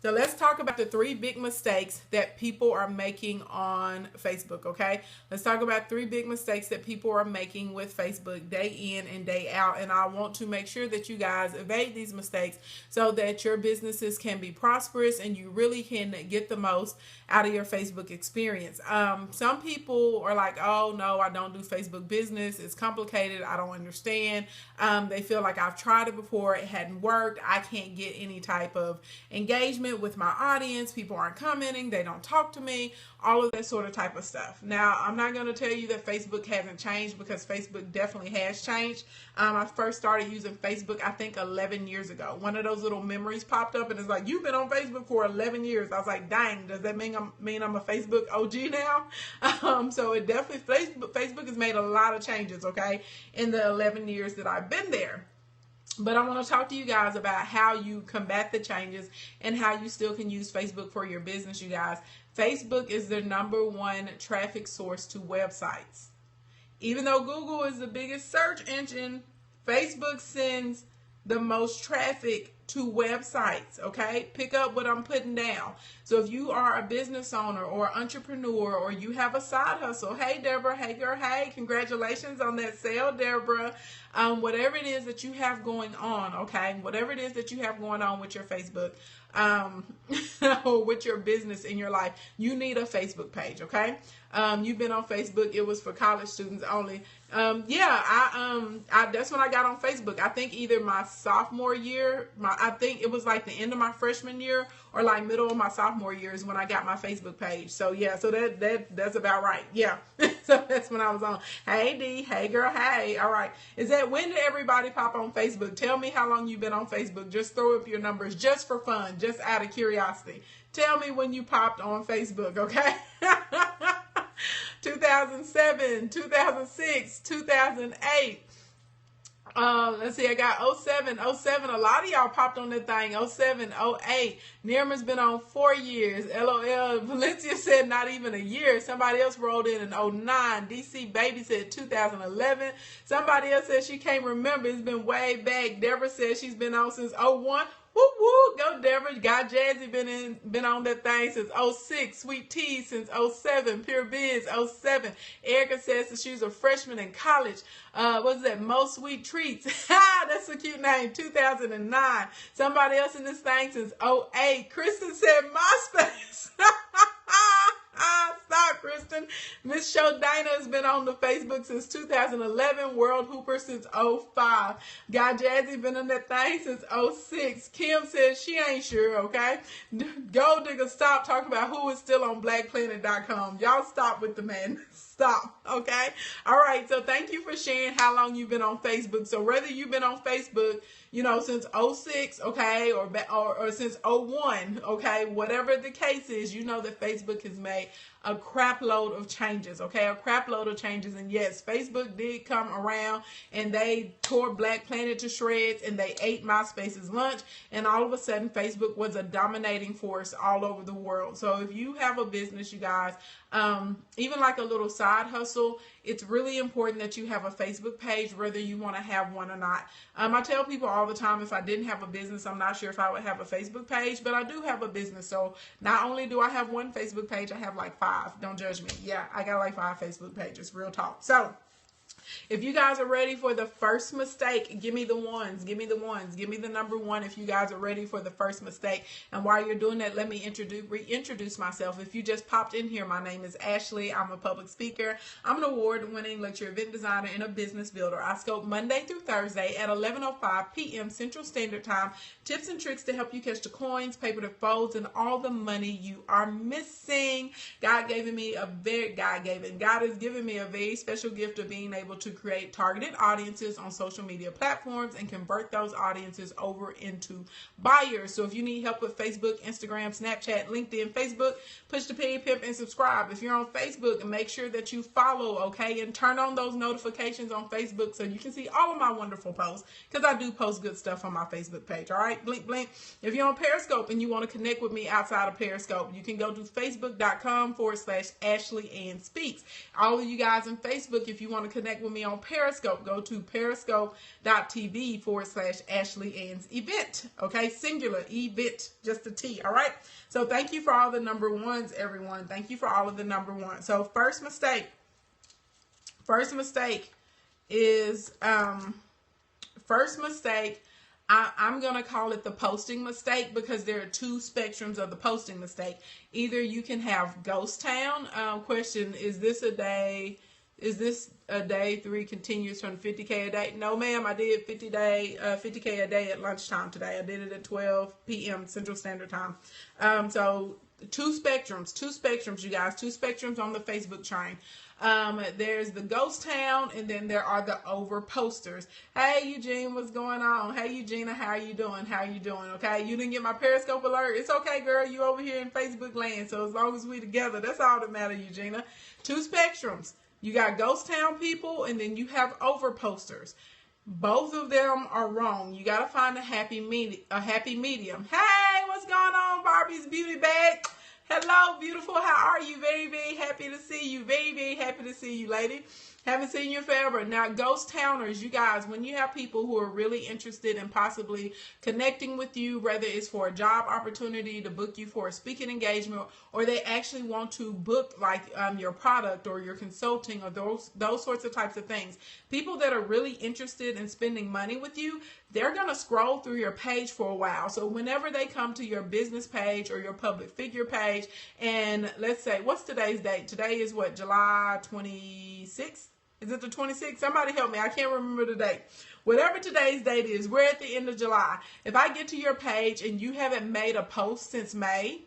So let's talk about the three big mistakes that people are making on Facebook, okay? Let's talk about three big mistakes that people are making with Facebook day in and day out. And I want to make sure that you guys evade these mistakes so that your businesses can be prosperous and you really can get the most out of your Facebook experience. Some people are like, oh, no, I don't do Facebook business. It's complicated. I don't understand. They feel like I've tried it before. It hadn't worked. I can't get any type of engagement with my audience. People aren't commenting. They don't talk to me. All of that sort of type of stuff. Now, I'm not going to tell you that Facebook hasn't changed, because Facebook definitely has changed. I first started using Facebook, I think 11 years ago. One of those little memories popped up and it's like, you've been on Facebook for 11 years. I was like, dang, does that mean I'm a Facebook OG now? So it definitely, Facebook has made a lot of changes, okay, in the 11 years that I've been there. But I want to talk to you guys about how you combat the changes and how you still can use Facebook for your business, you guys. Facebook is the #1 traffic source to websites. Even though Google is the biggest search engine, Facebook sends the most traffic to websites, okay? Pick up what I'm putting down. So if you are a business owner or entrepreneur, or you have a side hustle, hey, Deborah, hey, girl, hey, congratulations on that sale, Deborah. Whatever it is that you have going on, okay? Whatever it is that you have going on with your Facebook, or with your business in your life, you need a Facebook page, okay? You've been on Facebook. It was for college students only. That's when I got on Facebook. I think either my sophomore year, I think it was like the end of my freshman year, or like middle of my sophomore year is when I got my Facebook page. So yeah, so that's about right. Yeah. So that's when I was on. Hey D, hey girl, hey. All right. When did everybody pop on Facebook? Tell me how long you've been on Facebook. Just throw up your numbers just for fun, just out of curiosity. Tell me when you popped on Facebook, okay? 2007, 2006, 2008. Let's see, I got 07. A lot of y'all popped on that thing. 07, 08. Nirma's been on 4 years. LOL. Valencia said not even a year. Somebody else rolled in 09. DC Baby said 2011. Somebody else said she can't remember. It's been way back. Deborah said she's been on since 01. Woo woo, go Deborah. Got Jazzy been on that thing since 06. Sweet Tea since 07. Pure Biz 07. Erica says that she was a freshman in college. What's that? Most Sweet Treats. That's a cute name. 2009. Somebody else in this thing since 08. Kristen said MySpace. Stop, Kristen. Miss Show Dana has been on the Facebook since 2011. World Hooper since 05. Guy Jazzy been on that thing since 06. Kim says she ain't sure, okay? Gold Digger, stop talking about who is still on blackplanet.com. Y'all stop with the madness. Stop, okay? All right, so thank you for sharing how long you've been on Facebook. So whether you've been on Facebook, since 06, okay, or since 01, okay, whatever the case is, you know that Facebook has made a crap load of changes, okay, a crap load of changes. And yes, Facebook did come around and they tore Black Planet to shreds and they ate MySpace's lunch, and all of a sudden Facebook was a dominating force all over the world. So if you have a business, you guys, even like a little side hustle, it's really important that you have a Facebook page, whether you want to have one or not. I tell people all the time, if I didn't have a business, I'm not sure if I would have a Facebook page, but I do have a business. So not only do I have one Facebook page, I have like 5. Don't judge me. Yeah, I got like 5 Facebook pages. Real talk. So if you guys are ready for the first mistake, give me the ones. Give me the ones. Give me the #1 if you guys are ready for the first mistake. And while you're doing that, let me reintroduce myself. If you just popped in here, my name is Ashley. I'm a public speaker. I'm an award-winning lecture event designer and a business builder. I scope Monday through Thursday at 11:05 p.m. Central Standard Time. Tips and tricks to help you catch the coins, paper that folds, and all the money you are missing. God has given me a very special gift of being able to create targeted audiences on social media platforms and convert those audiences over into buyers. So if you need help with Facebook, Instagram, Snapchat, LinkedIn, Facebook, push the pimp and subscribe. If you're on Facebook, make sure that you follow, okay, and turn on those notifications on Facebook so you can see all of my wonderful posts, because I do post good stuff on my Facebook page. All right, blink, blink. If you're on Periscope and you want to connect with me outside of Periscope, you can go to facebook.com/Ashley Ann Speaks. All of you guys on Facebook, if you want to connect with me on Periscope, go to periscope.tv/Ashley Ann's event. Okay, singular event, just a T. All right. So thank you for all the number ones, everyone. Thank you for all of the number ones. So first mistake is I'm going to call it the posting mistake, because there are two spectrums of the posting mistake. Either you can have Ghost Town. Question, is this a day 3 continues from 50K a day? No, ma'am. I did 50K a day at lunchtime today. I did it at 12 p.m. Central Standard Time. So two spectrums, you guys, two spectrums on the Facebook train. There's the Ghost Town, and then there are the over posters. Hey Eugene, what's going on? Hey Eugenia, how are you doing? Okay, you didn't get my Periscope alert. It's okay, girl. You over here in Facebook land. So as long as we together, that's all that matters, Eugenia. Two spectrums. You got Ghost Town people, and then you have over posters. Both of them are wrong. You got to find a happy medium. Hey, what's going on, Barbie's Beauty Bag? Hello, beautiful. How are you? Very, very happy to see you. Very, very happy to see you, lady. Haven't seen you forever. Now, Ghost Towners, you guys, when you have people who are really interested in possibly connecting with you, whether it's for a job opportunity, to book you for a speaking engagement, or they actually want to book like your product or your consulting or those sorts of types of things, people that are really interested in spending money with you, they're going to scroll through your page for a while. So whenever they come to your business page or your public figure page, and let's say, what's today's date? Today is what, July 26th? Is it the 26th? Somebody help me. I can't remember the date. Whatever today's date is, we're at the end of July. If I get to your page and you haven't made a post since May,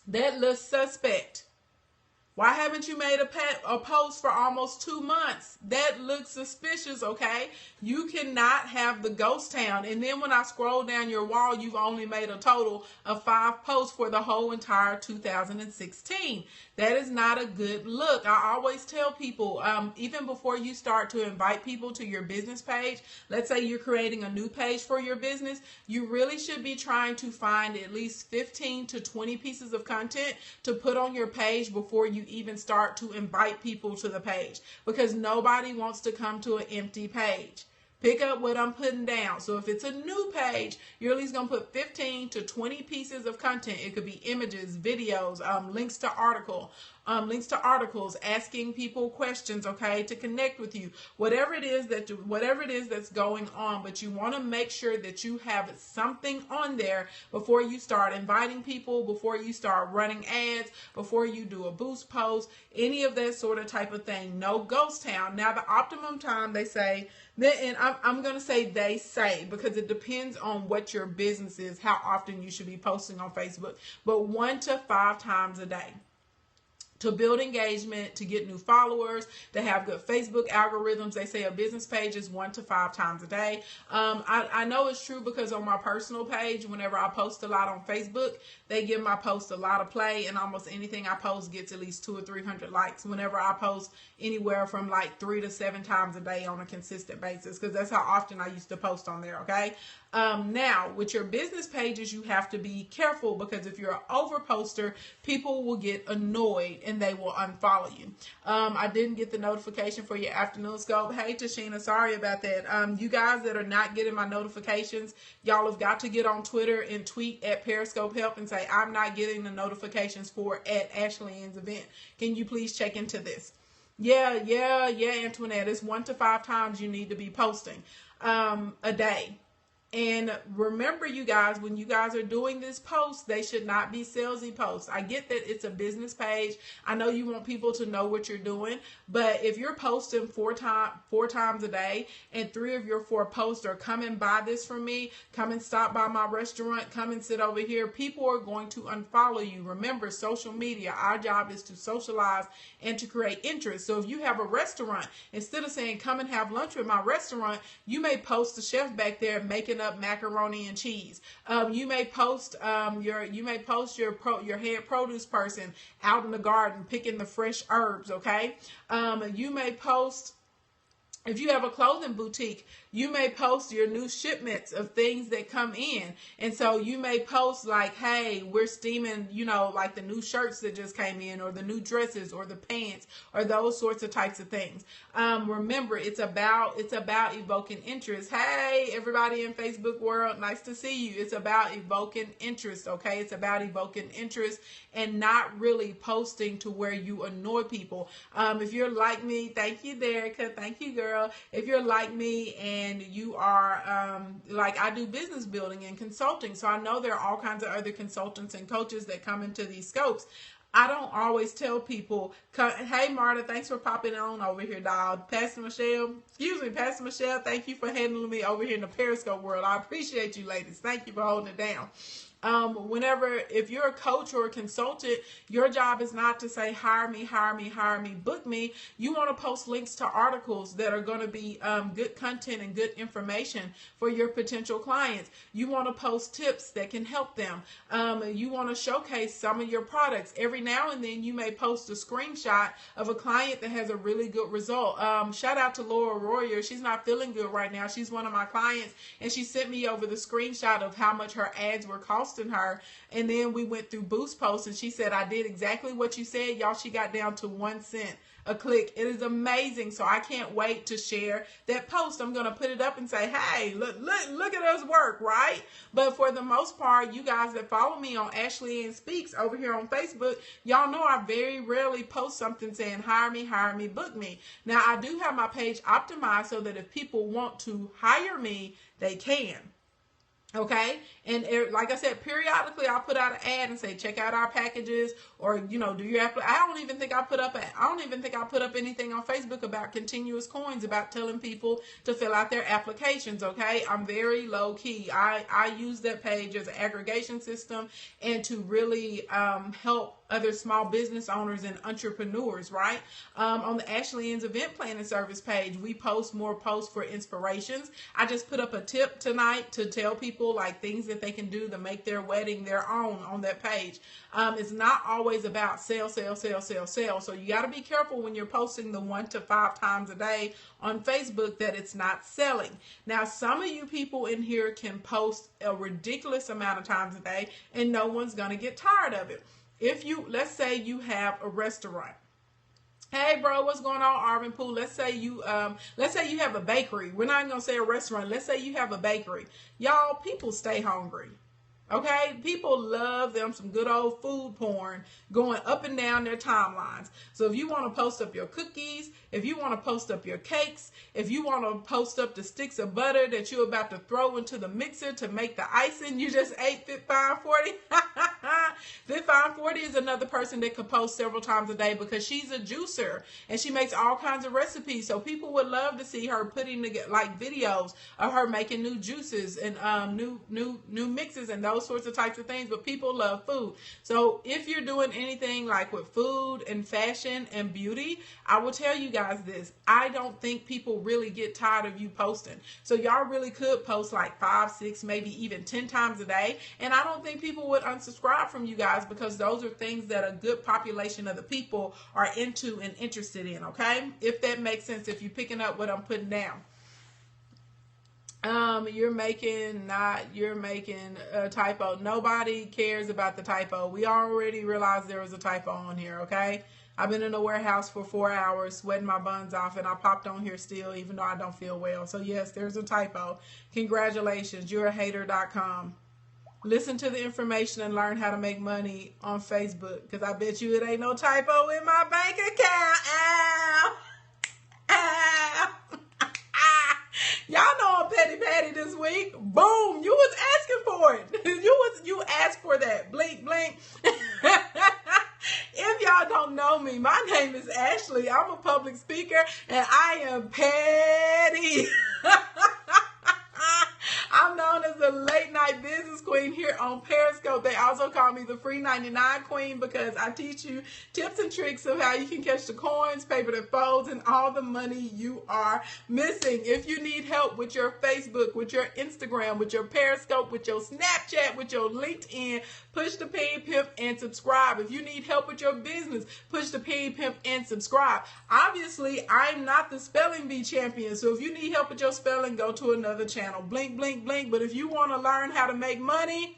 that looks suspect. Why haven't you made a post for almost 2 months? That looks suspicious, okay? You cannot have the Ghost Town. And then when I scroll down your wall, you've only made a total of 5 posts for the whole entire 2016. That is not a good look. I always tell people, even before you start to invite people to your business page, let's say you're creating a new page for your business, you really should be trying to find at least 15 to 20 pieces of content to put on your page before you even start to invite people to the page, because nobody wants to come to an empty page. Pick up what I'm putting down. So if it's a new page, you're at least going to put 15 to 20 pieces of content. It could be images, videos, links to articles, asking people questions, okay, to connect with you. Whatever it is that's going on, but you want to make sure that you have something on there before you start inviting people, before you start running ads, before you do a boost post, any of that sort of type of thing. No Ghost Town. Now, the optimum time, they say, and I'm going to say they say, because it depends on what your business is, how often you should be posting on Facebook, but 1 to 5 times a day. To build engagement, to get new followers, to have good Facebook algorithms. They say a business page is 1 to 5 times a day. I know it's true because on my personal page, whenever I post a lot on Facebook, they give my post a lot of play, and almost anything I post gets at least 200 or 300 likes whenever I post anywhere from like 3 to 7 times a day on a consistent basis, because that's how often I used to post on there, okay? Now, with your business pages, you have to be careful, because if you're an over poster, people will get annoyed and they will unfollow you. I didn't get the notification for your afternoon scope. Hey, Tashina, sorry about that. You guys that are not getting my notifications, y'all have got to get on Twitter and tweet at Periscope Help and say, I'm not getting the notifications for at Ashley Ann's event. Can you please check into this? Yeah, Antoinette. It's 1 to 5 times you need to be posting a day. And remember, you guys, when you guys are doing this post, they should not be salesy posts. I get that it's a business page. I know you want people to know what you're doing, but if you're posting four times a day and 3 of your 4 posts are come and buy this from me, come and stop by my restaurant, come and sit over here, people are going to unfollow you. Remember, social media, our job is to socialize and to create interest. So if you have a restaurant, instead of saying come and have lunch with my restaurant, you may post the chef back there making up macaroni and cheese. You may post your head produce person out in the garden picking the fresh herbs, okay? You may post If you have a clothing boutique, you may post your new shipments of things that come in. And so you may post like, hey, we're steaming, like the new shirts that just came in, or the new dresses, or the pants, or those sorts of types of things. Remember, it's about evoking interest. Hey, everybody in Facebook world, nice to see you. It's about evoking interest, okay? It's about evoking interest and not really posting to where you annoy people. If you're like me, thank you, Derica. Thank you, girl. If you're like me and you are like, I do business building and consulting, so I know there are all kinds of other consultants and coaches that come into these scopes. I don't always tell people, hey, Marta, thanks for popping on over here, dog. Pastor Michelle, thank you for handling me over here in the Periscope world. I appreciate you, ladies. Thank you for holding it down. If you're a coach or a consultant, your job is not to say, hire me, book me. You want to post links to articles that are going to be good content and good information for your potential clients. You want to post tips that can help them. You want to showcase some of your products. Every now and then you may post a screenshot of a client that has a really good result. Shout out to Laura Royer. She's not feeling good right now. She's one of my clients, and she sent me over the screenshot of how much her ads were costing her, and then we went through Boost Posts, and she said, I did exactly what you said, y'all. She got down to 1 cent a click. It is amazing. So I can't wait to share that post. I'm going to put it up and say, hey, look at us work, right? But for the most part, you guys that follow me on Ashley Ann Speaks over here on Facebook, y'all know I very rarely post something saying, hire me, book me. Now, I do have my page optimized so that if people want to hire me, they can. Okay, and like I said, periodically I'll put out an ad and say, check out our packages, or do your app. I don't even think I put up anything on Facebook about continuous coins, about telling people to fill out their applications. Okay, I'm very low key. I use that page as an aggregation system and to really help other small business owners and entrepreneurs, right? On the Ashley Ann's event planning service page, we post more posts for inspirations. I just put up a tip tonight to tell people like things that they can do to make their wedding their own on that page. It's not always about sell. So you got to be careful when you're posting the 1 to 5 times a day on Facebook that it's not selling. Now, some of you people in here can post a ridiculous amount of times a day and no one's going to get tired of it. Let's say you have a restaurant. Hey, bro, what's going on, Arvin Poole? Let's say you have a bakery. We're not going to say a restaurant. Let's say you have a bakery. Y'all, people stay hungry. Okay, people love them some good old food porn going up and down their timelines. So if you want to post up your cookies, if you want to post up your cakes, if you want to post up the sticks of butter that you're about to throw into the mixer to make the icing you just ate, Fit Fine 40. Fit Fine 40 is another person that could post several times a day because she's a juicer and she makes all kinds of recipes. So people would love to see her putting together like videos of her making new juices and new mixes and those sorts of types of things. But people love food. So if you're doing anything like with food and fashion and beauty, I will tell you guys this. I don't think people really get tired of you posting. So y'all really could post like 5, 6, maybe even 10 times a day. And I don't think people would unsubscribe from you guys because those are things that a good population of the people are into and interested in. Okay, if that makes sense, if you're picking up what I'm putting down. You're making a typo. Nobody cares about the typo. We already realized there was a typo on here, okay? I've been in the warehouse for 4 hours, sweating my buns off, and I popped on here still, even though I don't feel well. So yes, there's a typo. Congratulations, you're a hater.com. Listen to the information and learn how to make money on Facebook, because I bet you it ain't no typo in my bank account. Ow! Ow! Y'all know I'm Petty Patty this week. Boom! You was asking for it. You asked for that. Blink, blink. If y'all don't know me, my name is Ashley. I'm a public speaker and I am petty. I'm known as the late night business queen here on Periscope. They also call me the free 99 queen because I teach you tips and tricks of how you can catch the coins, paper that folds, and all the money you are missing. If you need help with your Facebook, with your Instagram, with your Periscope, with your Snapchat, with your LinkedIn, push the Pin Pimp and subscribe. If you need help with your business, push the Pin Pimp and subscribe. Obviously, I'm not the spelling bee champion, so if you need help with your spelling, go to another channel. Blink, blink, blink. But if you want to learn how to make money,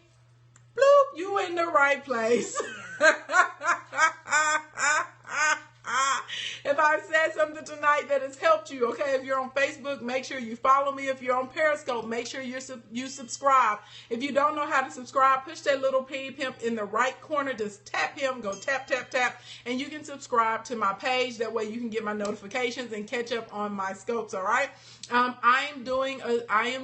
bloop, you in the right place. If I've said something tonight that has helped you, okay, if you're on Facebook, make sure you follow me. If you're on Periscope, make sure you subscribe. If you don't know how to subscribe, push that little Pin Pimp in the right corner. Just tap him, go tap, tap, tap, and you can subscribe to my page. That way you can get my notifications and catch up on my scopes, all right? I am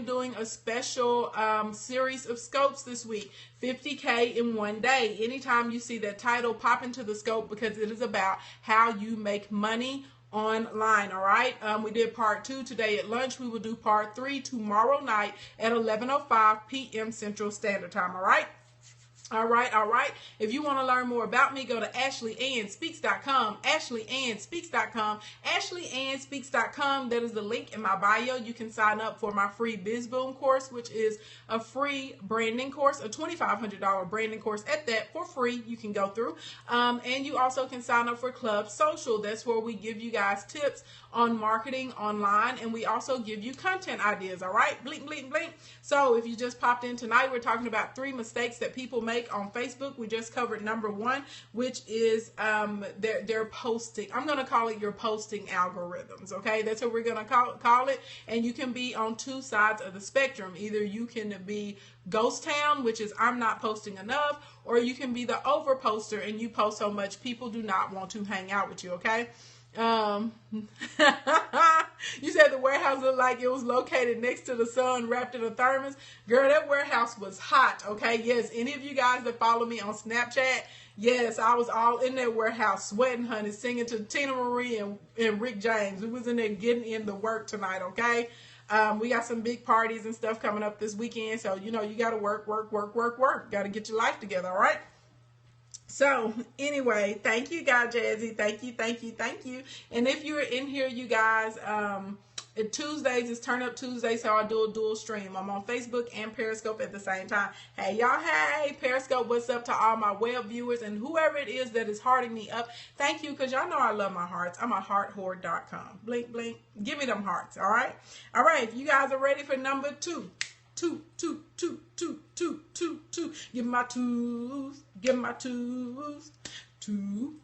doing a special series of scopes this week. 50K in one day. Anytime you see that title, pop into the scope because it is about how you make money online. All right. We did part 2 today at lunch. We will do part 3 tomorrow night at 11:05 p.m. Central Standard Time. All right. All right. If you want to learn more about me, go to AshleyAnnSpeaks.com, AshleyAnnSpeaks.com, AshleyAnnSpeaks.com. That is the link in my bio. You can sign up for my free BizBoom course, which is a free branding course, a $2,500 branding course at that for free. You can go through. And you also can sign up for Club Social. That's where we give you guys tips on marketing online, and we also give you content ideas. All right, blink, blink, blink. So if you just popped in tonight, we're talking about 3 mistakes that people make on Facebook. We just covered number 1, which is their posting. I'm going to call it your posting algorithms. Okay, that's what we're going to call it. And you can be on 2 sides of the spectrum. Either you can be ghost town, which is I'm not posting enough, or you can be the over poster and you post so much people do not want to hang out with you. Okay. You said the warehouse looked like it was located next to the sun, wrapped in a thermos. Girl, that warehouse was hot. Okay, yes. Any of you guys that follow me on Snapchat, yes, I was all in that warehouse sweating, honey, singing to Tina Marie and Rick James. We was in there getting in the work tonight. Okay. We got some big parties and stuff coming up this weekend, so you know you got to work. Got to get your life together. All right. So anyway, thank you, God Jazzy. Thank you. And if you're in here, you guys, Tuesdays is Turn Up Tuesday, so I do a dual stream. I'm on Facebook and Periscope at the same time. Hey, y'all, hey, Periscope, what's up to all my web viewers and whoever it is that is hearting me up. Thank you, because y'all know I love my hearts. I'm a heartwhore.com. Blink, blink. Give me them hearts, all right? All right, if you guys are ready for number 2. Two. Give my twos. Give my twos. Two.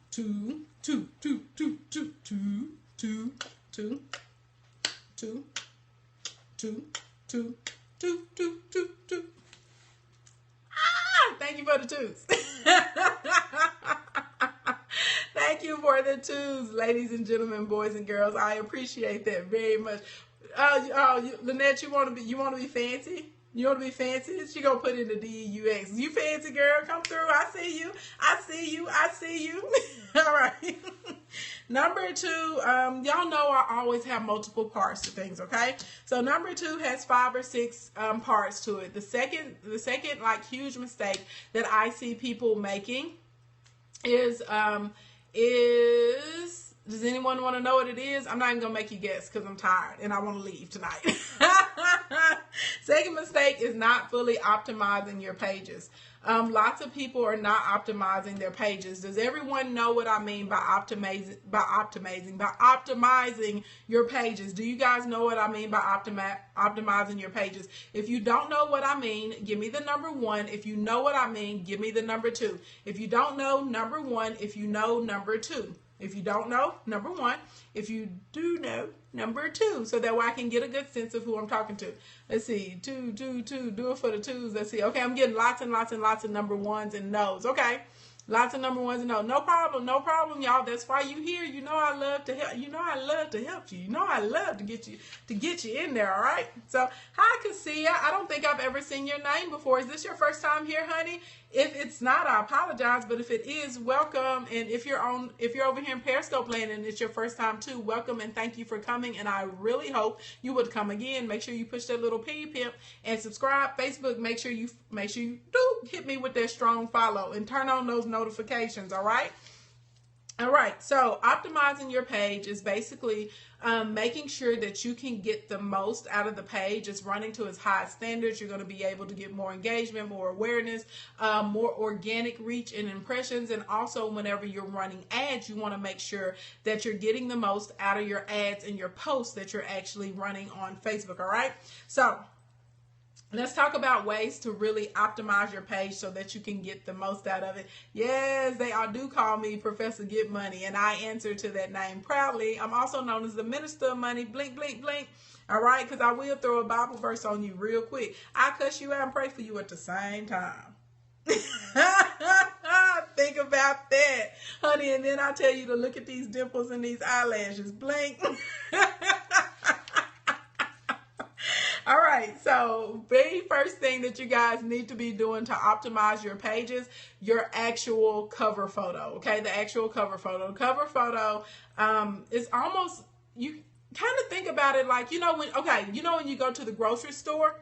Thank you for the twos. Thank you for the twos, ladies and gentlemen, boys and girls. I appreciate that very much. Lynette, you want to be fancy? You want to be fancy? She gonna put in the DUX. You fancy, girl? Come through. I see you. All right. Number 2, y'all know I always have multiple parts to things. Okay, so number 2 has 5 or 6 parts to it. The second like huge mistake that I see people making is does anyone want to know what it is? I'm not even going to make you guess because I'm tired and I want to leave tonight. Second mistake is not fully optimizing your pages. Lots of people are not optimizing their pages. Does everyone know what I mean by optimizing your pages? Do you guys know what I mean by optimizing your pages? If you don't know what I mean, give me the number 1. If you know what I mean, give me the number 2. If you don't know, number 1. If you know, number 2. If you don't know, number 1. If you do know, number 2. So that way I can get a good sense of who I'm talking to. Let's see. 2. Do it for the 2s. Let's see. Okay, I'm getting lots and lots and lots of number 1s and no's. Okay. Lots of number ones and no problem, y'all. That's why you here. You know I love to help. You know I love to help you. You know I love to get you in there. All right. So hi, Cassia. I don't think I've ever seen your name before. Is this your first time here, honey? If it's not, I apologize. But if it is, welcome. And if you're over here in Periscope land and it's your first time too, welcome and thank you for coming. And I really hope you would come again. Make sure you push that little pimp and subscribe. Facebook, make sure you do hit me with that strong follow and turn on those notifications. All right. All right, so optimizing your page is basically making sure that you can get the most out of the page. It's running to its highest standards. You're going to be able to get more engagement, more awareness, more organic reach and impressions. And also whenever you're running ads, you want to make sure that you're getting the most out of your ads and your posts that you're actually running on Facebook, all right? So let's talk about ways to really optimize your page so that you can get the most out of it. Yes, they all do call me Professor Get Money, and I answer to that name proudly. I'm also known as the Minister of Money. Blink, blink, blink. All right, because I will throw a Bible verse on you real quick. I cuss you out and pray for you at the same time. Think about that, honey, and then I tell you to look at these dimples and these eyelashes. Blink. All right, so very first thing that you guys need to be doing to optimize your pages, your actual cover photo, okay? The actual cover photo. Cover photo is almost, you kind of think about it like, when you go to the grocery store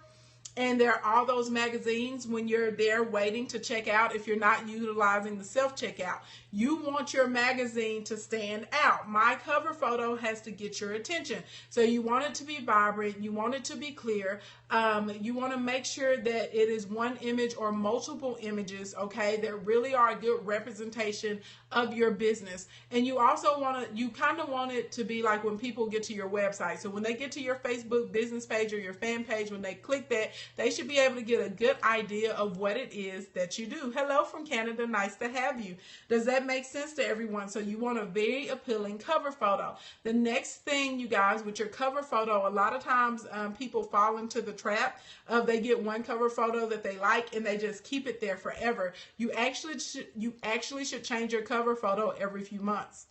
and there are all those magazines when you're there waiting to check out, if you're not utilizing the self-checkout. You want your magazine to stand out. My cover photo has to get your attention. So you want it to be vibrant. You want it to be clear. You want to make sure that it is one image or multiple images, okay, that really are a good representation of your business. And you also kind of want it to be like when people get to your website. So when they get to your Facebook business page or your fan page, when they click that, they should be able to get a good idea of what it is that you do. Hello from Canada. Nice to have you. Does that make sense to everyone? So you want a very appealing cover photo. The next thing, you guys, with your cover photo, a lot of times people fall into the trap of they get one cover photo that they like and they just keep it there forever. You actually should change your cover photo every few months.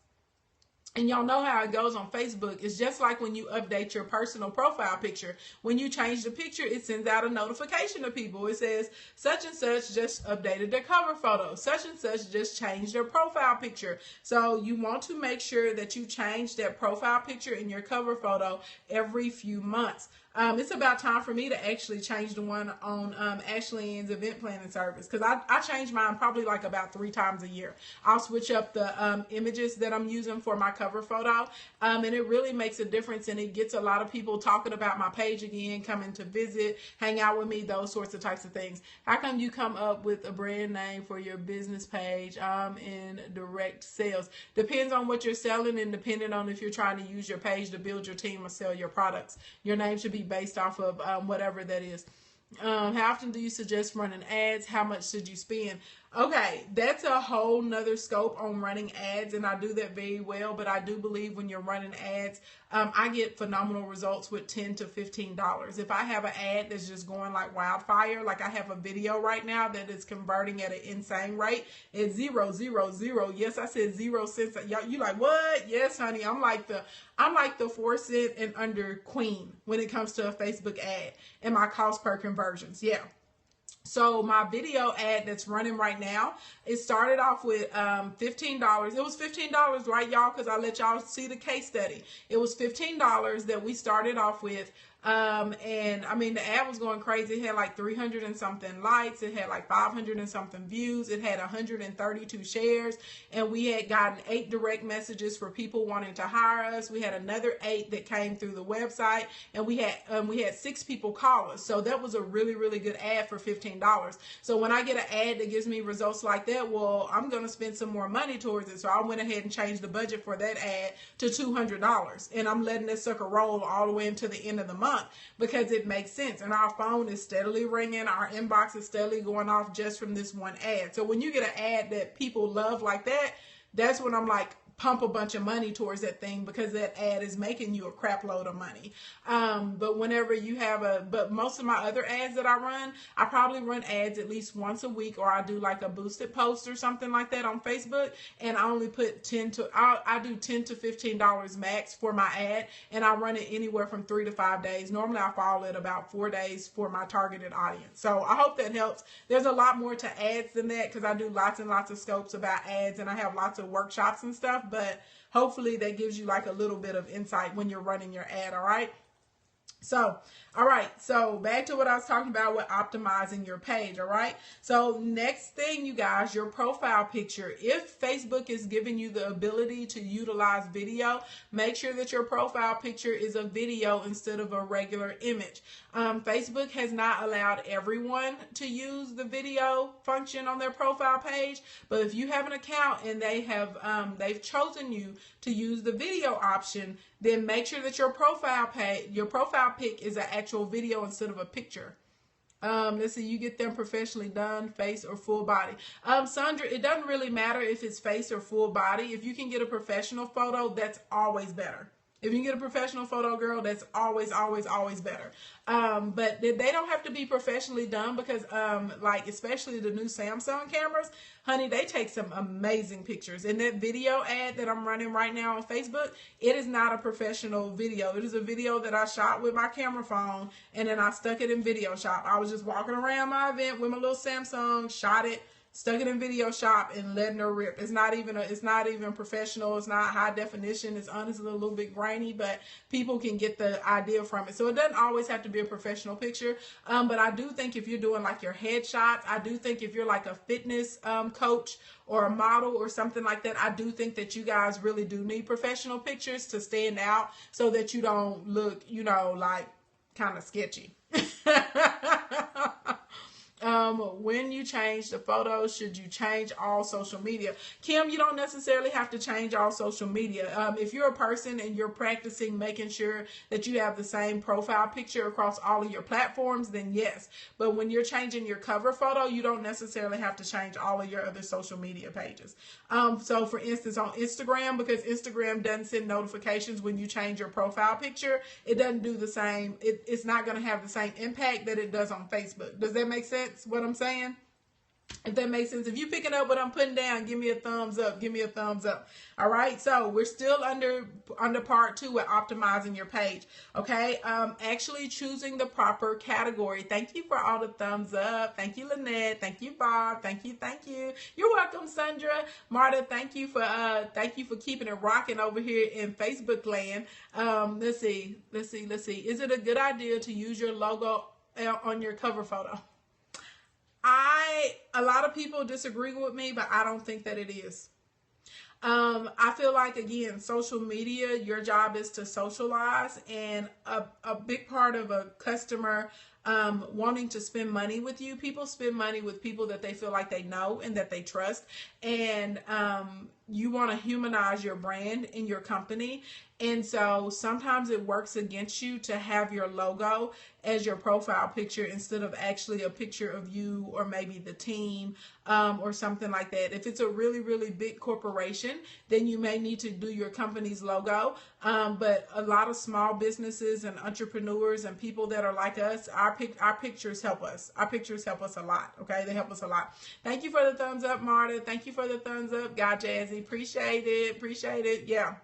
And y'all know how it goes on Facebook. It's just like when you update your personal profile picture. When you change the picture, it sends out a notification to people. It says, such and such just updated their cover photo. Such and such just changed their profile picture. So you want to make sure that you change that profile picture in your cover photo every few months. It's about time for me to actually change the one on Ashley Ann's event planning service, because I change mine probably like about 3 times a year. I'll switch up the images that I'm using for my cover photo, and it really makes a difference, and it gets a lot of people talking about my page again, coming to visit, hang out with me, those sorts of types of things. How come you come up with a brand name for your business page? In direct sales. Depends on what you're selling and depending on if you're trying to use your page to build your team or sell your products. Your name should be based off of whatever that is. How often do you suggest running ads? How much should you spend? Okay, that's a whole nother scope on running ads, and I do that very well, but I do believe when you're running ads, I get phenomenal results with $10 to $15. If I have an ad that's just going like wildfire, like I have a video right now that is converting at an insane rate, it's 0, 0, 0. Yes, I said 0 cents. You like, what? Yes, honey, I'm like the 4 cent and under queen when it comes to a Facebook ad and my cost per conversions. Yeah. So my video ad that's running right now, it started off with $15. It was $15, right, y'all? Because I let y'all see the case study. It was $15 that we started off with. And I mean, the ad was going crazy. It had like 300 and something likes. It had like 500 and something views. It had 132 shares. And we had gotten 8 direct messages for people wanting to hire us. We had another 8 that came through the website, and we had 6 people call us. So that was a really, really good ad for $15. So when I get an ad that gives me results like that, well, I'm going to spend some more money towards it. So I went ahead and changed the budget for that ad to $200. And I'm letting this sucker roll all the way into the end of the month, because it makes sense. And our phone is steadily ringing. Our inbox is steadily going off just from this one ad. So when you get an ad that people love like that, that's when I'm like, pump a bunch of money towards that thing because that ad is making you a crap load of money. But whenever you have but most of my other ads that I run, I probably run ads at least once a week, or I do like a boosted post or something like that on Facebook, and I only put I do $10 to $15 max for my ad, and I run it anywhere from 3 to 5 days. Normally I fall at about 4 days for my targeted audience. So I hope that helps. There's a lot more to ads than that because I do lots and lots of scopes about ads, and I have lots of workshops and stuff, but hopefully that gives you like a little bit of insight when you're running your ad. All right. So, all right, so back to what I was talking about with optimizing your page, all right? So next thing, you guys, your profile picture. If Facebook is giving you the ability to utilize video, make sure that your profile picture is a video instead of a regular image. Facebook has not allowed everyone to use the video function on their profile page, but if you have an account and they've chosen you to use the video option, then make sure that your profile pic is an actual video instead of a picture. Let's see, you get them professionally done, face or full body. Sandra, it doesn't really matter if it's face or full body. If you can get a professional photo, that's always better. If you can get a professional photo, girl, that's always, always, always better. But they don't have to be professionally done because, like, especially the new Samsung cameras, honey, they take some amazing pictures. And that video ad that I'm running right now on Facebook, it is not a professional video. It is a video that I shot with my camera phone, and then I stuck it in Video Shop. I was just walking around my event with my little Samsung, shot it, stuck it in Video Shop, and letting her rip. It's not even professional. It's not high definition. It's honestly a little bit grainy, but people can get the idea from it. So it doesn't always have to be a professional picture. But I do think if you're doing like your headshots, I do think if you're like a fitness coach or a model or something like that, I do think that you guys really do need professional pictures to stand out so that you don't look, like kind of sketchy. When you change the photos, should you change all social media? Kim, you don't necessarily have to change all social media. If you're a person and you're practicing making sure that you have the same profile picture across all of your platforms, then yes. But when you're changing your cover photo, you don't necessarily have to change all of your other social media pages. So for instance, on Instagram, because Instagram doesn't send notifications when you change your profile picture, it doesn't do the same. It's not going to have the same impact that it does on Facebook. Does that make sense, what I'm saying? If that makes sense. If you picking up what I'm putting down, give me a thumbs up. Give me a thumbs up. All right. So we're still under part 2 with optimizing your page. Okay. Actually choosing the proper category. Thank you for all the thumbs up. Thank you, Lynette. Thank you, Bob. Thank you. Thank you. You're welcome, Sandra. Marta, thank you for keeping it rocking over here in Facebook land. Let's see. Is it a good idea to use your logo on your cover photo? A lot of people disagree with me, but I don't think that it is. I feel like, again, social media, your job is to socialize, and a big part of a customer wanting to spend money with you, people spend money with people that they feel like they know and that they trust, and you want to humanize your brand and your company. And so sometimes it works against you to have your logo as your profile picture instead of actually a picture of you or maybe the team or something like that. If it's a really, really big corporation, then you may need to do your company's logo. But a lot of small businesses and entrepreneurs and people that are like us, our pictures help us. Our pictures help us a lot. Okay, they help us a lot. Thank you for the thumbs up, Marta. Thank you for the thumbs up, God Jazzy. Appreciate it. Yeah.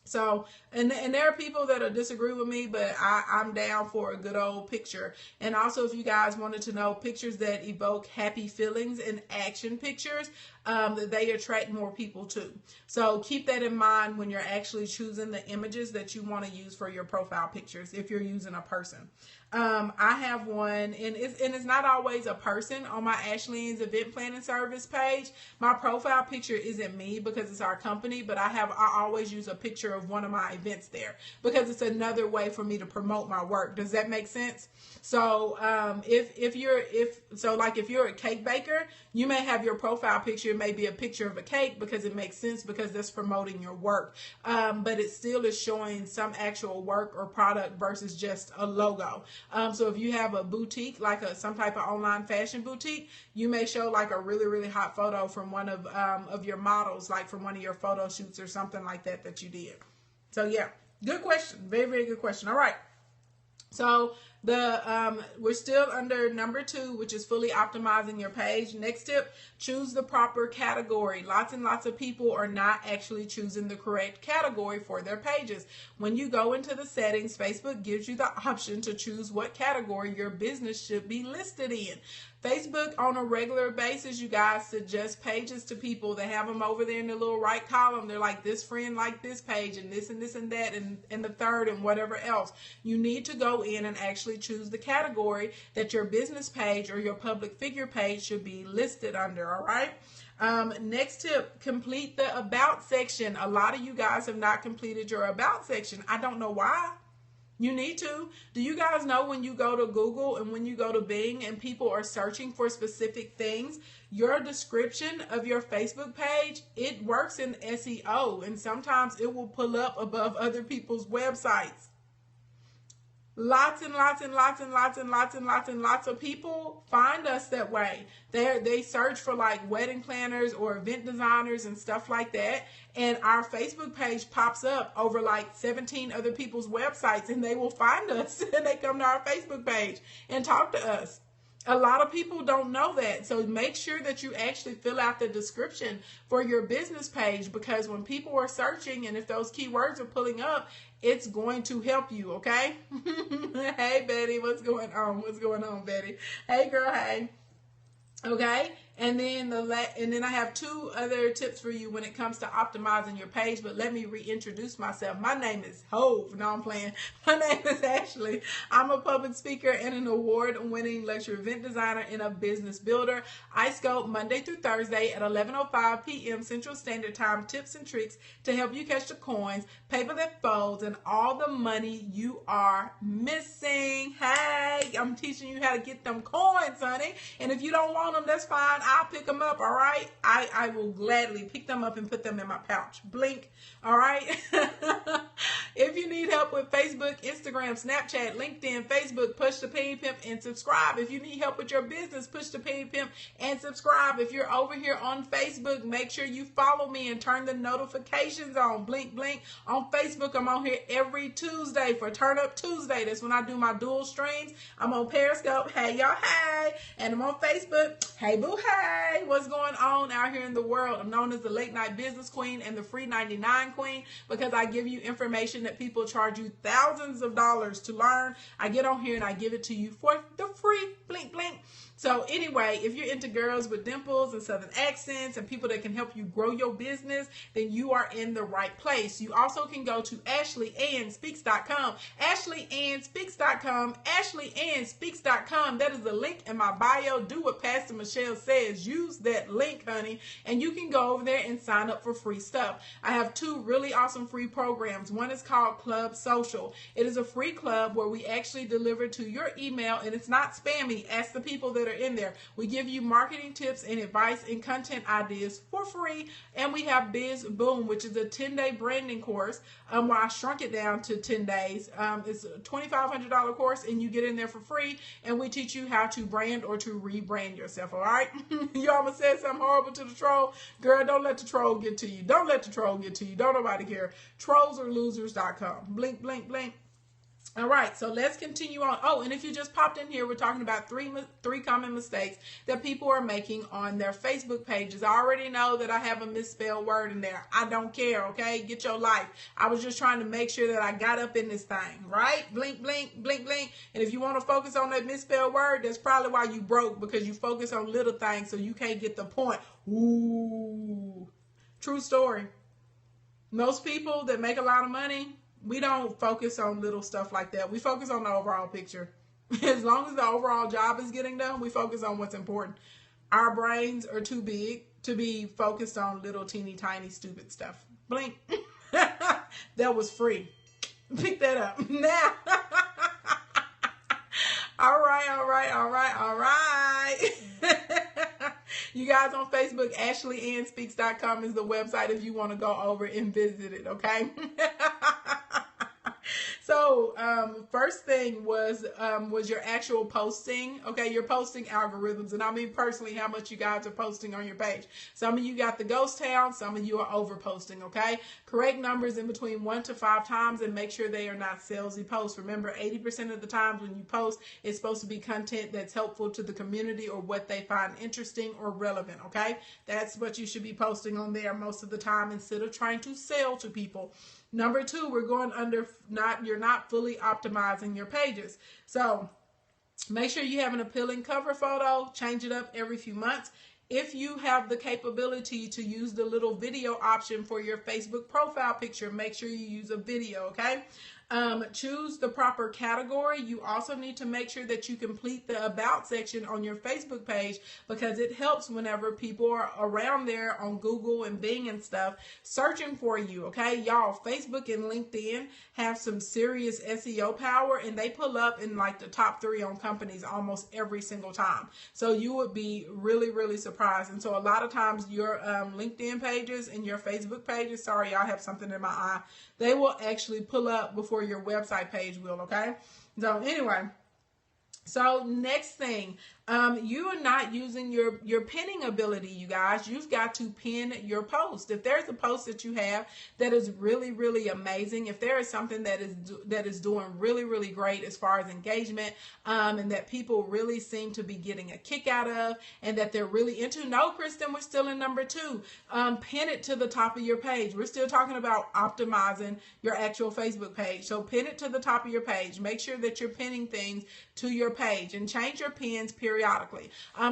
So, and there are people that'll disagree with me, but I'm down for a good old picture. And also, if you guys wanted to know pictures that evoke happy feelings and action pictures, they attract more people too. So keep that in mind when you're actually choosing the images that you want to use for your profile pictures if you're using a person. I have one, and it's not always a person on my Ashleen's event planning service page. My profile picture isn't me because it's our company, but I always use a picture of one of my events there because it's another way for me to promote my work. Does that make sense? So if you're a cake baker, you may have your profile picture, it may be a picture of a cake because it makes sense because that's promoting your work. But it still is showing some actual work or product versus just a logo. So if you have a boutique, like some type of online fashion boutique, you may show like a really, really hot photo from one of your models, like from one of your photo shoots or something like that you did. So yeah, good question. Very, very good question. All right. So we're still under number 2, which is fully optimizing your page. Next tip, choose the proper category. Lots and lots of people are not actually choosing the correct category for their pages. When you go into the settings, Facebook gives you the option to choose what category your business should be listed in. Facebook on a regular basis, you guys, suggest pages to people. They have them over there in the little right column. They're like, this friend liked this page and this and this and that and the third and whatever else. You need to go in and actually choose the category that your business page or your public figure page should be listed under, all right? Next tip, complete the about section. A lot of you guys have not completed your about section. I don't know why. You need to. Do you guys know when you go to Google and when you go to Bing and people are searching for specific things, your description of your Facebook page, it works in SEO, and sometimes it will pull up above other people's websites. Lots and lots and lots and lots and lots and lots and lots of people find us that way. They search for like wedding planners or event designers and stuff like that. And our Facebook page pops up over like 17 other people's websites, and they will find us and they come to our Facebook page and talk to us. A lot of people don't know that. So make sure that you actually fill out the description for your business page, because when people are searching and if those keywords are pulling up, it's going to help you, okay? Hey, Betty, what's going on? What's going on, Betty? Hey, girl, hey. Okay, and then I have 2 other tips for you when it comes to optimizing your page, but let me reintroduce myself. My name is Hove. No, I'm playing. My name is Ashley. I'm a public speaker and an award-winning luxury event designer and a business builder. I scope Monday through Thursday at 11:05 p.m. Central Standard Time, tips and tricks to help you catch the coins, paper that folds, and all the money you are missing. Hey, I'm teaching you how to get them coins, honey, and if you don't want them, that's fine. I'll pick them up, all right? I will gladly pick them up and put them in my pouch. Blink, all right? If you need help with Facebook, Instagram, Snapchat, LinkedIn, Facebook, push the Penny Pimp and subscribe. If you need help with your business, push the Penny Pimp and subscribe. If you're over here on Facebook, make sure you follow me and turn the notifications on. Blink, blink. On Facebook, I'm on here every Tuesday for Turn Up Tuesday. That's when I do my dual streams. I'm on Periscope. Hey, y'all, hey. And I'm on Facebook. Hey, boo, hey. What's going on out here in the world? I'm known as the Late Night Business Queen and the Free 99 Queen, because I give you information that people charge you thousands of dollars to learn. I get on here and I give it to you for the free. Blink, blink. So anyway, if you're into girls with dimples and southern accents and people that can help you grow your business, then you are in the right place. You also can go to AshleyAnnSpeaks.com, AshleyAnnSpeaks.com, AshleyAnnSpeaks.com. That is the link in my bio. Do what Pastor Michelle says. Use that link, honey, and you can go over there and sign up for free stuff. I have 2 really awesome free programs. One is called Club Social. It is a free club where we actually deliver to your email, and it's not spammy. Ask the people that are in there. We give you marketing tips and advice and content ideas for free. And we have Biz Boom, which is a 10-day branding course where I shrunk it down to 10 days. It's a $2,500 course, and you get in there for free, and we teach you how to brand or to rebrand yourself, all right? You almost said something horrible to the troll. Girl, don't let the troll get to you. Don't let the troll get to you. Don't nobody care. Trollsarelosers.com. Blink, blink, blink. All right, so let's continue on. Oh, and if you just popped in here, we're talking about three common mistakes that people are making on their Facebook pages. I already know that I have a misspelled word in there. I don't care, okay? Get your life. I was just trying to make sure that I got up in this thing, right? Blink, blink, blink, blink. And if you want to focus on that misspelled word, that's probably why you broke, because you focus on little things so you can't get the point. Ooh. True story. Most people that make a lot of money, we don't focus on little stuff like that. We focus on the overall picture. As long as the overall job is getting done, we focus on what's important. Our brains are too big to be focused on little teeny tiny stupid stuff. Blink. That was free. Pick that up. Now. All right. You guys on Facebook, AshleyAnnSpeaks.com is the website if you want to go over and visit it, okay? So, first thing was your actual posting. Okay, your posting algorithms, and I mean personally, how much you guys are posting on your page. Some of you got the ghost town, some of you are over posting. Okay, correct numbers in between 1 to 5 times, and make sure they are not salesy posts. Remember, 80% of the times when you post, it's supposed to be content that's helpful to the community or what they find interesting or relevant. Okay, that's what you should be posting on there most of the time instead of trying to sell to people. Number 2, we're going under you're not fully optimizing your pages. So make sure you have an appealing cover photo, change it up every few months. If you have the capability to use the little video option for your Facebook profile picture, make sure you use a video, okay? Choose the proper category. You also need to make sure that you complete the about section on your Facebook page, because it helps whenever people are around there on Google and Bing and stuff searching for you. Okay, y'all, Facebook and LinkedIn have some serious SEO power, and they pull up in like the top 3 on companies almost every single time. So you would be really, really surprised. And so a lot of times your LinkedIn pages and your Facebook pages, sorry, y'all have something in my eye, they will actually pull up before your website page will, okay? So anyway, so next thing, you are not using your pinning ability, you guys. You've got to pin your post. If there's a post that you have that is really, really amazing, if there is something that is doing really, really great as far as engagement, and that people really seem to be getting a kick out of, and that they're really into, no, Kristen, we're still in number 2. Pin it to the top of your page. We're still talking about optimizing your actual Facebook page. So pin it to the top of your page. Make sure that you're pinning things to your page, and change your pins periodically.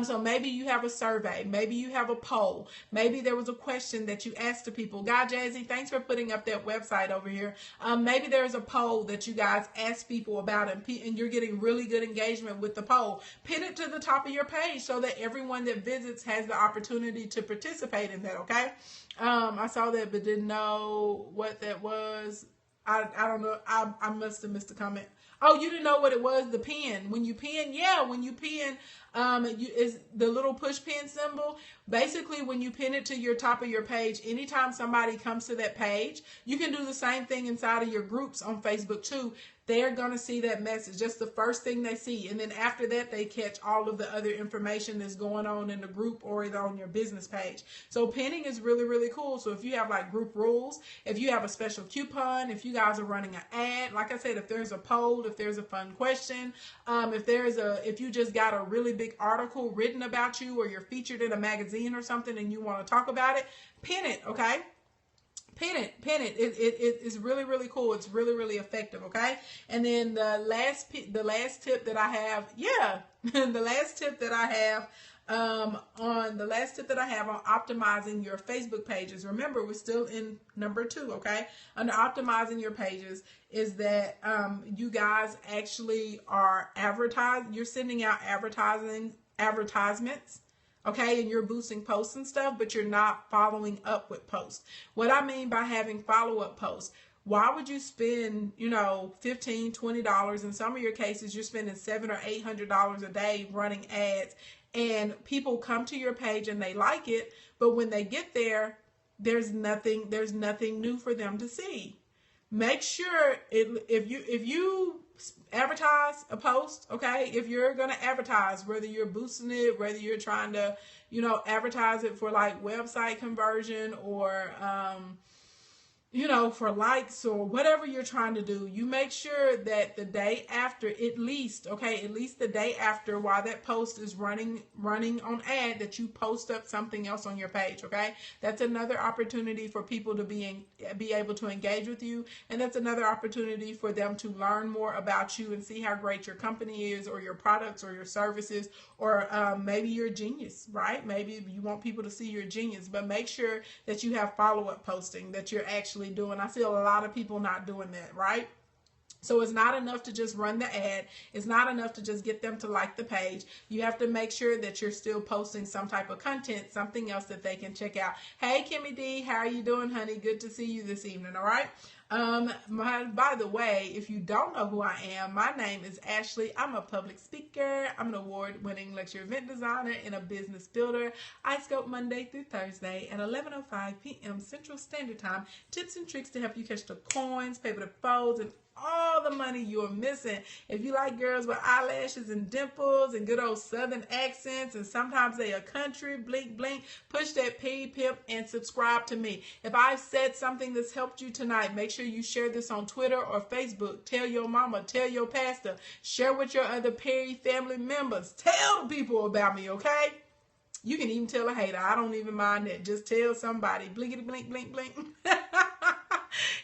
So maybe you have a survey, maybe you have a poll, maybe there was a question that you asked to people. God Jazzy, thanks for putting up that website over here. Maybe there's a poll that you guys ask people about, and you're getting really good engagement with the poll. Pin it to the top of your page so that everyone that visits has the opportunity to participate in that. Okay, I saw that but didn't know what that was. I don't know. I must have missed a comment. Oh, you didn't know what it was? The pin. When you pin, is the little push pin symbol. Basically, when you pin it to your top of your page, anytime somebody comes to that page, you can do the same thing inside of your groups on Facebook too. They're going to see that message, just the first thing they see. And then after that, they catch all of the other information that's going on in the group or on your business page. So pinning is really, really cool. So if you have like group rules, if you have a special coupon, if you guys are running an ad, like I said, if there's a poll, if there's a fun question, if you just got a really big article written about you, or you're featured in a magazine or something and you want to talk about it, pin it, okay? Pin it. It is really, really cool. It's really, really effective. Okay. And then the last tip that I have, the last tip that I have on optimizing your Facebook pages. Remember, we're still in number 2. Okay. Under optimizing your pages is that you guys actually are advertising. You're sending out advertisements. Okay, and you're boosting posts and stuff, but you're not following up with posts. What I mean by having follow-up posts, why would you spend, $15, $20? In some of your cases, you're spending $700 or $800 a day running ads, and people come to your page and they like it, but when they get there, there's nothing new for them to see. Make sure if you advertise a post, okay, if you're going to advertise, whether you're boosting it, whether you're trying to, advertise it for like website conversion or, for likes or whatever you're trying to do, you make sure that the day after, at least the day after, while that post is running on ad, that you post up something else on your page, okay? That's another opportunity for people to be able to engage with you, and that's another opportunity for them to learn more about you and see how great your company is, or your products, or your services, or maybe you're a genius, right? Maybe you want people to see you're a genius, but make sure that you have follow-up posting, that you're actually doing. I see a lot of people not doing that, right? So it's not enough to just run the ad. It's not enough to just get them to like the page. You have to make sure that you're still posting some type of content, something else that they can check out. Hey, Kimmy D, how are you doing, honey? Good to see you this evening, all right? By the way, if you don't know who I am, my name is Ashley. I'm a public speaker. I'm an award-winning lecture event designer and a business builder. I scope Monday through Thursday at 11:05 p.m. Central Standard Time. Tips and tricks to help you catch the coins, pay with the folds, and all the money you are missing. If you like girls with eyelashes and dimples and good old southern accents, and sometimes they are country, blink, blink, push that pimp and subscribe to me. If I've said something that's helped you tonight, make sure you share this on Twitter or Facebook. Tell your mama, tell your pastor, share with your other Perry family members. Tell people about me, okay? You can even tell a hater. I don't even mind that. Just tell somebody. Blinkety, blink, blink, blink.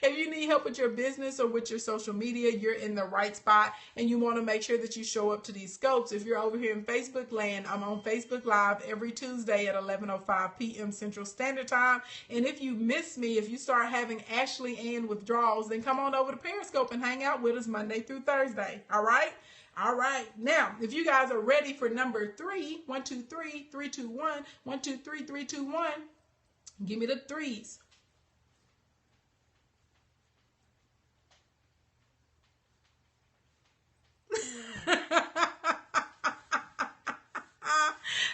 If you need help with your business or with your social media, you're in the right spot, and you want to make sure that you show up to these scopes. If you're over here in Facebook land, I'm on Facebook Live every Tuesday at 11:05 p.m. Central Standard Time. And if you miss me, if you start having Ashley Ann withdrawals, then come on over to Periscope and hang out with us Monday through Thursday. All right? All right. Now, if you guys are ready for number 3, 1, 2, 3, 3, 2, 1, 1, 2, 3, 3, 2, 1, give me the threes.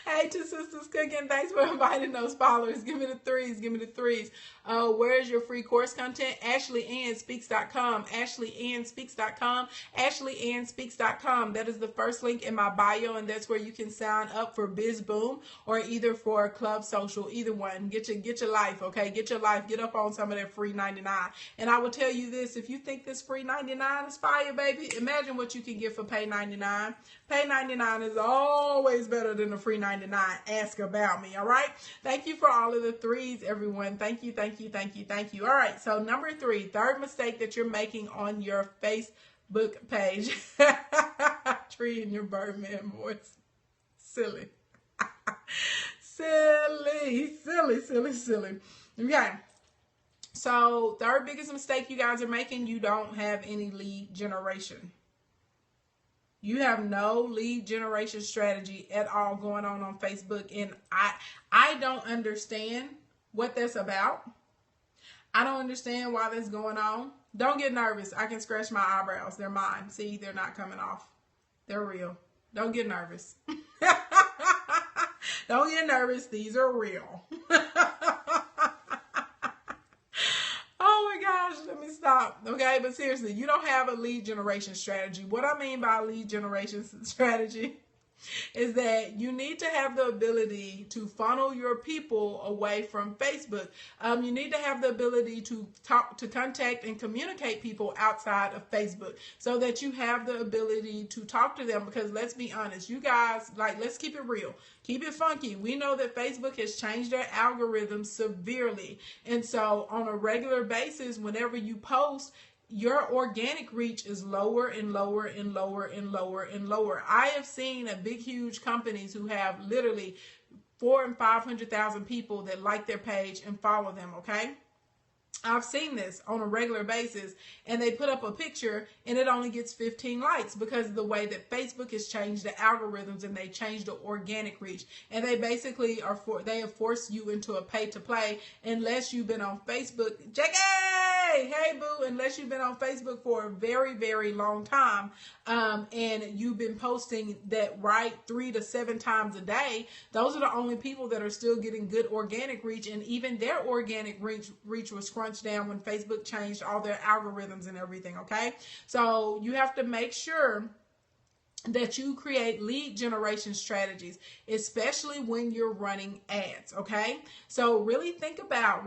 Hey, Two Sisters Cooking, thanks for inviting those followers. Give me the threes. Give me the threes. Where's your free course content? AshleyAnnSpeaks.com. AshleyAnnSpeaks.com. AshleyAnnSpeaks.com. That is the first link in my bio, and that's where you can sign up for BizBoom or either for Club Social. Either one. Get your life, okay? Get your life. Get up on some of that free 99. And I will tell you this: if you think this free 99 is fire, baby, imagine what you can get for pay 99. Pay 99 is always better than the free 99. Ask about me, all right? Thank you for all of the threes, everyone. Thank you, thank you, thank you, thank you. All right, so number 3, third mistake that you're making on your Facebook page. Tree in your Birdman voice. Silly. Silly, silly, silly, silly. Okay. So, third biggest mistake you guys are making, you don't have any lead generation. You have no lead generation strategy at all going on Facebook, and I don't understand what that's about. I don't understand why that's going on. Don't get nervous. I can scratch my eyebrows. They're mine. See, they're not coming off. They're real. Don't get nervous. Don't get nervous. These are real. Oh my gosh, let me stop. Okay, but seriously, you don't have a lead generation strategy. What I mean by lead generation strategy is that you need to have the ability to funnel your people away from Facebook. You need to have the ability to contact and communicate people outside of Facebook so that you have the ability to talk to them, because let's be honest, you guys, like, let's keep it real. Keep it funky. We know that Facebook has changed their algorithm severely. And so on a regular basis, whenever you post, your organic reach is lower and lower and lower and lower and lower. I have seen big, huge companies who have literally 400,000 and 500,000 people that like their page and follow them, okay? I've seen this on a regular basis, and they put up a picture and it only gets 15 likes because of the way that Facebook has changed the algorithms and they changed the organic reach. And they basically they have forced you into a pay to play unless you've been on Facebook. Jackie! Hey boo, unless you've been on Facebook for a very, very long time, and you've been posting that 3 to 7 times a day, those are the only people that are still getting good organic reach, and even their organic reach was crunched down when Facebook changed all their algorithms and everything, okay? So you have to make sure that you create lead generation strategies, especially when you're running ads, okay? So really think about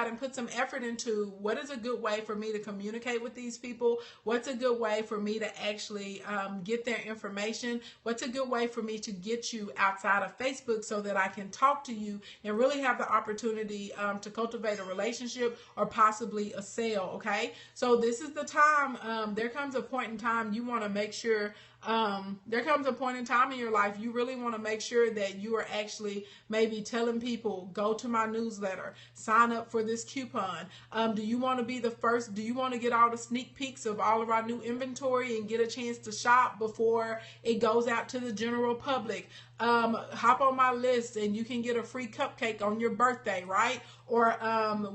and put some effort into what is a good way for me to communicate with these people, what's a good way for me to actually get their information, what's a good way for me to get you outside of Facebook so that I can talk to you and really have the opportunity to cultivate a relationship or possibly a sale, okay? So this is the time, there comes a point in time you want to make sure there comes a point in time in your life you really want to make sure that you are actually maybe telling people, go to my newsletter, sign up for this coupon. Do you want to be the first? Do you want to get all the sneak peeks of all of our new inventory and get a chance to shop before it goes out to the general public? Hop on my list and you can get a free cupcake on your birthday, right? Or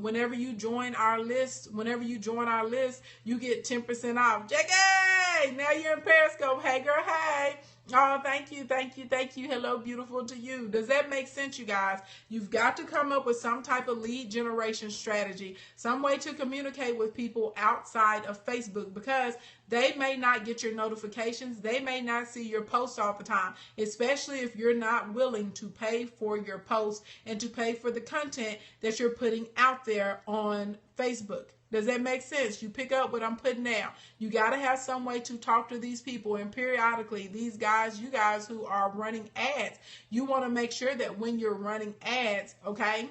whenever you join our list, you get 10% off. Jackie, now you're in Periscope. Hey girl, hey. Oh, thank you, thank you, thank you. Hello, beautiful to you. Does that make sense, you guys? You've got to come up with some type of lead generation strategy, some way to communicate with people outside of Facebook, because they may not get your notifications. They may not see your posts all the time, especially if you're not willing to pay for your posts and to pay for the content that you're putting out there on Facebook. Does that make sense? You pick up what I'm putting out. You got to have some way to talk to these people, and periodically, these guys, you guys who are running ads, you want to make sure that when you're running ads, okay,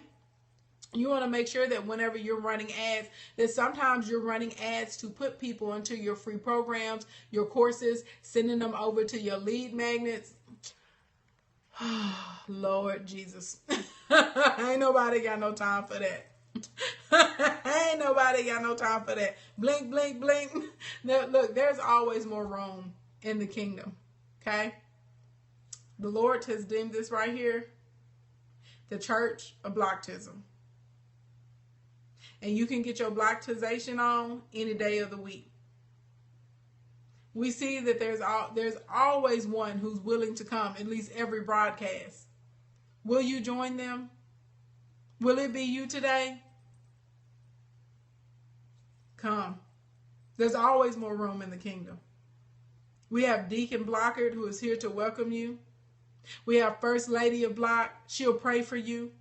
you want to make sure that whenever you're running ads, that sometimes you're running ads to put people into your free programs, your courses, sending them over to your lead magnets. Lord Jesus. Ain't nobody got no time for that. Ain't nobody got no time for that. Blink, blink, blink. Now, look, there's always more room in the kingdom. Okay? The Lord has deemed this right here the church of Blocktism. And you can get your Blocktization on any day of the week. We see that there's always one who's willing to come, at least every broadcast. Will you join them? Will it be you today? Come. There's always more room in the kingdom. We have Deacon Blockard, who is here to welcome you. We have First Lady of Block. She'll pray for you.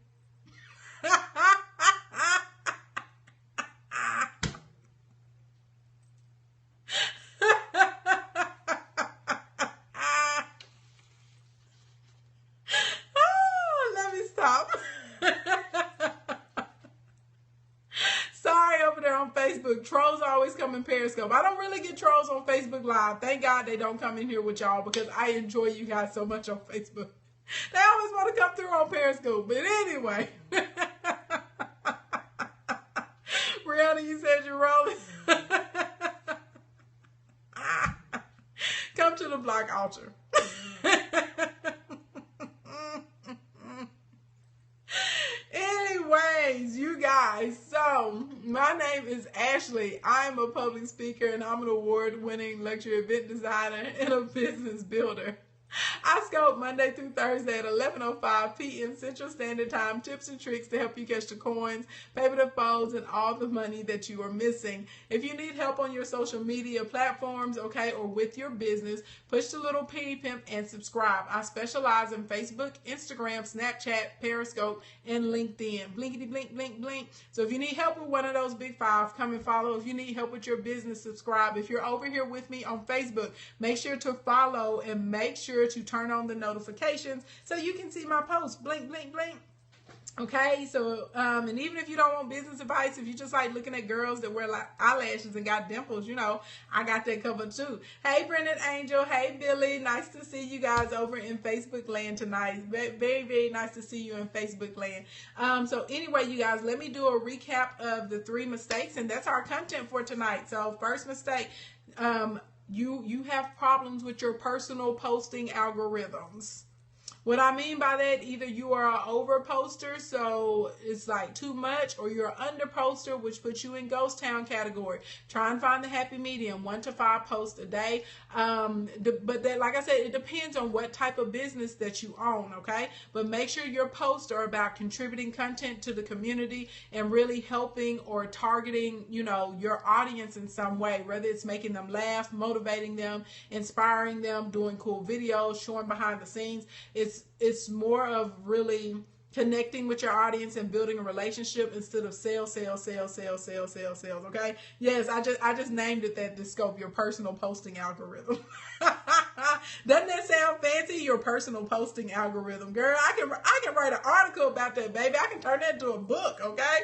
Let me stop. Sorry, over there on Facebook. Trolls always come in Periscope. I don't really get trolls on Facebook Live. Thank God they don't come in here with y'all, because I enjoy you guys so much on Facebook. They always want to come through on Periscope. But anyway. Brianna, you said you're rolling. Come to the block altar. Anyways, you guys, so my name is Ashley. I'm a public speaker, and I'm an award-winning luxury event designer and a business builder. I scope Monday through Thursday at 11:05 p.m. Central Standard Time, tips and tricks to help you catch the coins, pay for the phones, and all the money that you are missing. If you need help on your social media platforms, okay, or with your business, push the little penny pimp and subscribe. I specialize in Facebook, Instagram, Snapchat, Periscope, and LinkedIn. Blinkety blink, blink, blink. So if you need help with one of those big five, come and follow. If you need help with your business, subscribe. If you're over here with me on Facebook, make sure to follow and make sure to turn on the notifications so you can see my posts. Blink, blink, blink. Okay, so and even if you don't want business advice, if you just like looking at girls that wear like eyelashes and got dimples, you know, I got that covered too. Hey, Brendan Angel. Hey, Billy. Nice to see you guys over in Facebook land tonight. Very, very nice to see you in Facebook land. So anyway, you guys, let me do a recap of the 3 mistakes, and that's our content for tonight. So first mistake, you have problems with your personal posting algorithms. What I mean by that, either you are an over poster, so it's like too much, or you're an under poster, which puts you in ghost town category. Try and find the happy medium, 1 to 5 posts a day. But that, like I said, it depends on what type of business that you own, okay? But make sure your posts are about contributing content to the community and really helping or targeting, you know, your audience in some way, whether it's making them laugh, motivating them, inspiring them, doing cool videos, showing behind the scenes. It's more of really connecting with your audience and building a relationship instead of sales, okay? Yes, I just named it that to scope, your personal posting algorithm. Doesn't that sound fancy? Your personal posting algorithm. Girl, I can write an article about that, baby. I can turn that into a book, okay?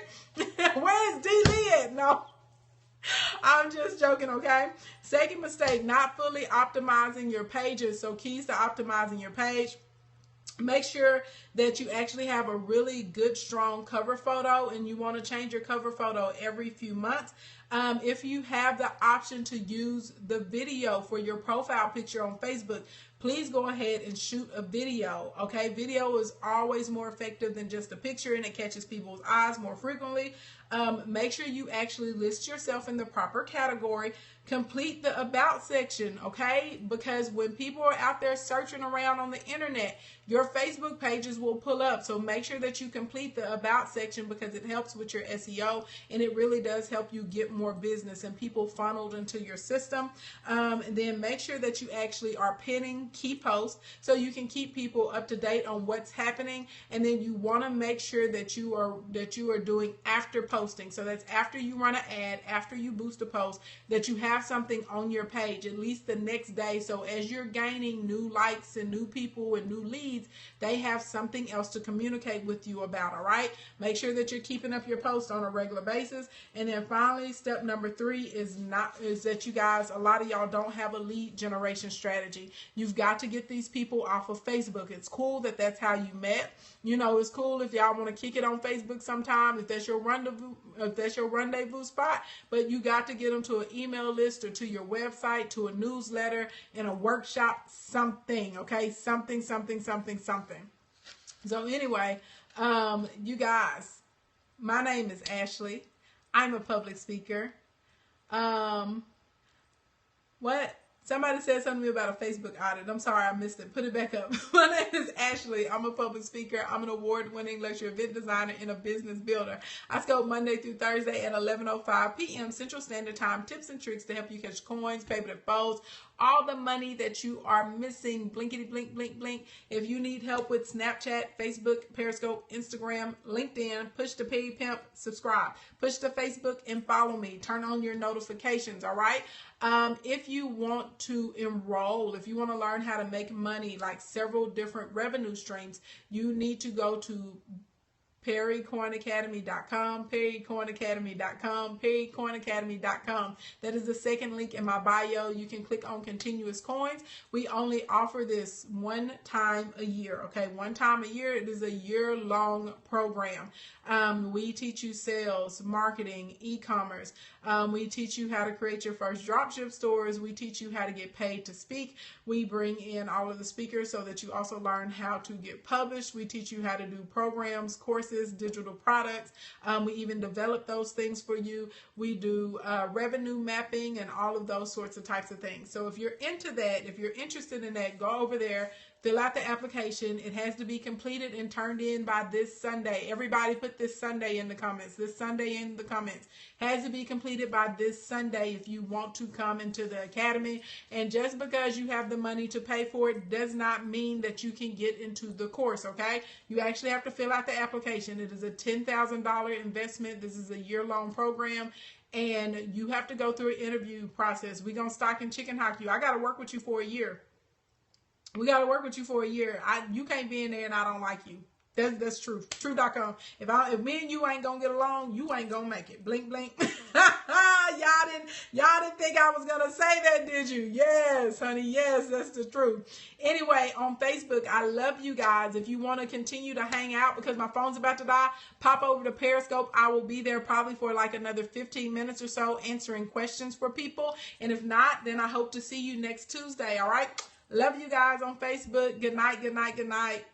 Where's D. Lee at? No. I'm just joking, okay? Second mistake, not fully optimizing your pages. So keys to optimizing your page. Make sure that you actually have a really good, strong cover photo, and you want to change your cover photo every few months. If you have the option to use the video for your profile picture on Facebook, please go ahead and shoot a video. Okay, video is always more effective than just a picture, and it catches people's eyes more frequently. Make sure you actually list yourself in the proper category. Complete the about section, okay? Because when people are out there searching around on the internet, your Facebook pages will pull up. So make sure that you complete the about section, because it helps with your SEO, and it really does help you get more business and people funneled into your system. And then make sure that you actually are pinning key posts so you can keep people up to date on what's happening. And then you want to make sure that you are doing after posting. So that's after you run an ad, after you boost a post, that you have something on your page at least the next day. So as you're gaining new likes and new people and new leads, they have something else to communicate with you about. All right, make sure that you're keeping up your posts on a regular basis. And then finally, step number 3 is that you guys, a lot of y'all don't have a lead generation strategy. You've got to get these people off of Facebook. It's cool that that's how you met. You know, it's cool if y'all want to kick it on Facebook sometime, if that's your rendezvous spot, but you got to get them to an email list or to your website, to a newsletter, in a workshop, something, okay? Something. So anyway, you guys, my name is Ashley. I'm a public speaker. Somebody said something to me about a Facebook audit. I'm sorry, I missed it. Put it back up. My name is Ashley. I'm a public speaker. I'm an award-winning luxury event designer and a business builder. I scope Monday through Thursday at 11:05 p.m. Central Standard Time. Tips and tricks to help you catch coins, paper that folds, all the money that you are missing. Blinkety blink, blink, blink. If you need help with Snapchat, Facebook, Periscope, Instagram, LinkedIn, push the pig pimp, subscribe. Push to Facebook and follow me. Turn on your notifications, all right? If you want to enroll, if you want to learn how to make money, like several different revenue streams, you need to go to perrycoinacademy.com, perrycoinacademy.com, perrycoinacademy.com. That is the second link in my bio. You can click on continuous coins. We only offer this one time a year, okay? One time a year. It is a year-long program. We teach you sales, marketing, e-commerce. We teach you how to create your first dropship stores. We teach you how to get paid to speak. We bring in all of the speakers so that you also learn how to get published. We teach you how to do programs, courses, digital products. We even develop those things for you. We do revenue mapping and all of those sorts of types of things. So if you're into that, if you're interested in that, go over there. Fill out the application. It has to be completed and turned in by this Sunday. Everybody put this Sunday in the comments. This Sunday in the comments. Has to be completed by this Sunday if you want to come into the academy. And just because you have the money to pay for it does not mean that you can get into the course, okay? You actually have to fill out the application. It is a $10,000 investment. This is a year-long program. And you have to go through an interview process. We're going to stock and chicken hawk you. I got to work with you for a year. We got to work with you for a year. You can't be in there and I don't like you. That's true. True.com. If me and you ain't gonna get along, you ain't gonna make it. Blink, blink. y'all didn't think I was gonna say that, did you? Yes, honey. Yes, that's the truth. Anyway, on Facebook, I love you guys. If you want to continue to hang out because my phone's about to die, pop over to Periscope. I will be there probably for like another 15 minutes or so answering questions for people. And if not, then I hope to see you next Tuesday. All right. Love you guys on Facebook. Good night, good night, good night.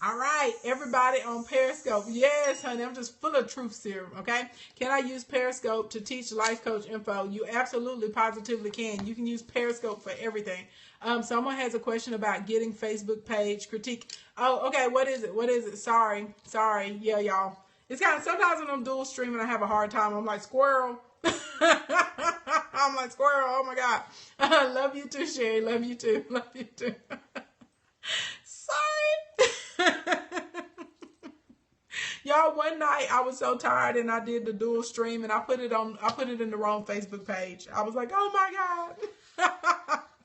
All right, everybody on Periscope. Yes, honey, I'm just full of truth serum, okay? Can I use Periscope to teach life coach info? You absolutely, positively can. You can use Periscope for everything. Someone has a question about getting Facebook page critique. Oh, okay, what is it? What is it? Sorry. Yeah, y'all. It's kind of, sometimes when I'm dual streaming, I have a hard time. I'm like, squirrel. I'm like, squirrel, oh my God. Love you too, Sherry. Love you too. Love you too. Sorry. Y'all, one night I was so tired and I did the dual stream and I put it in the wrong Facebook page. I was like, oh my God.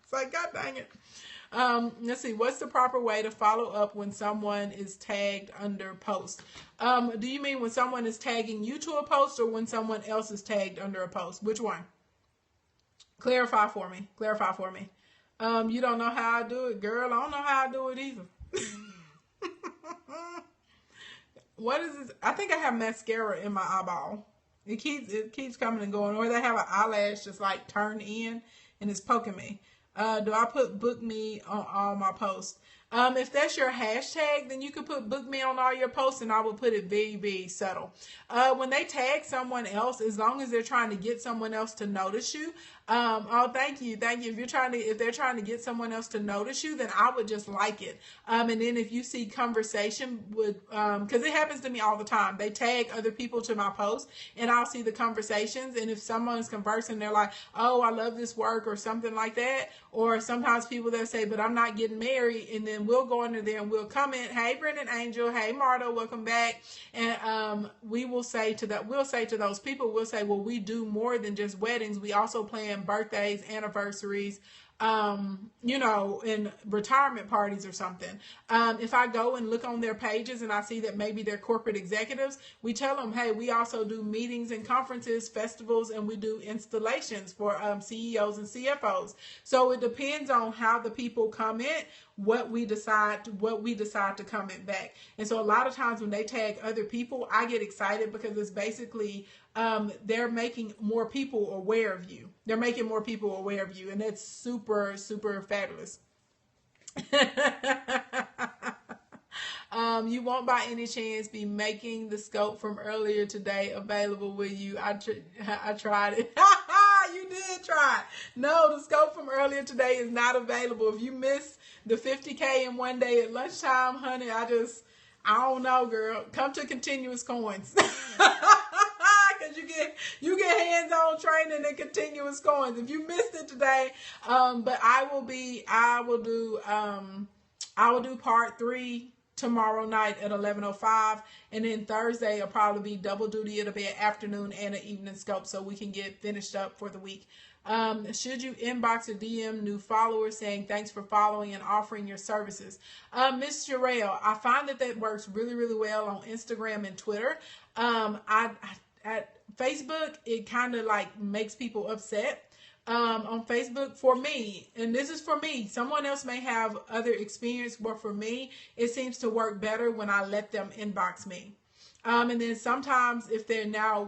It's like, God dang it. Let's see. What's the proper way to follow up when someone is tagged under post? Do you mean when someone is tagging you to a post or when someone else is tagged under a post? Which one? Clarify for me. Clarify for me. You don't know how I do it, girl. I don't know how I do it either. What is this? I think I have mascara in my eyeball. It keeps coming and going. Or they have an eyelash just like turned in and it's poking me. Do I put book me on all my posts? If that's your hashtag, then you can put book me on all your posts, and I will put it very, very subtle. When they tag someone else, as long as they're trying to get someone else to notice you, oh, thank you. If they're trying to get someone else to notice you, then I would just like it. And then if you see conversation with, because it happens to me all the time, they tag other people to my post, and I'll see the conversations. And if someone's conversing, they're like, "Oh, I love this work," or something like that. Or sometimes people that say, "But I'm not getting married," and then we'll go under there and we'll comment, "Hey, Brendan Angel, hey, Marta, welcome back." And we'll say to those people, we'll say, "Well, we do more than just weddings. We also plan birthdays, anniversaries, in retirement parties or something." If I go and look on their pages and I see that maybe they're corporate executives, we tell them, "Hey, we also do meetings and conferences, festivals, and we do installations for CEOs and CFOs." So it depends on how the people comment, what we decide to comment back. And so a lot of times when they tag other people, I get excited because it's basically they're making more people aware of you. They're making more people aware of you, and it's super, super fabulous. You won't by any chance be making the scope from earlier today available with you. I tried it. You did try. No, the scope from earlier today is not available. If you miss the 50K in one day at lunchtime, honey, I don't know, girl. Come to Continuous Coins. You get hands-on training and Continuous Coins. If you missed it today, but I will do part 3 tomorrow night at 11:05, and then Thursday will probably be double duty. It'll be an afternoon and an evening scope, so we can get finished up for the week. Should you inbox or DM new followers saying thanks for following and offering your services? Miss Jarrell, I find that works really, really well on Instagram and Twitter. At Facebook, it kind of like makes people upset. On Facebook, for me, and this is for me, someone else may have other experience, but for me, it seems to work better when I let them inbox me. And then sometimes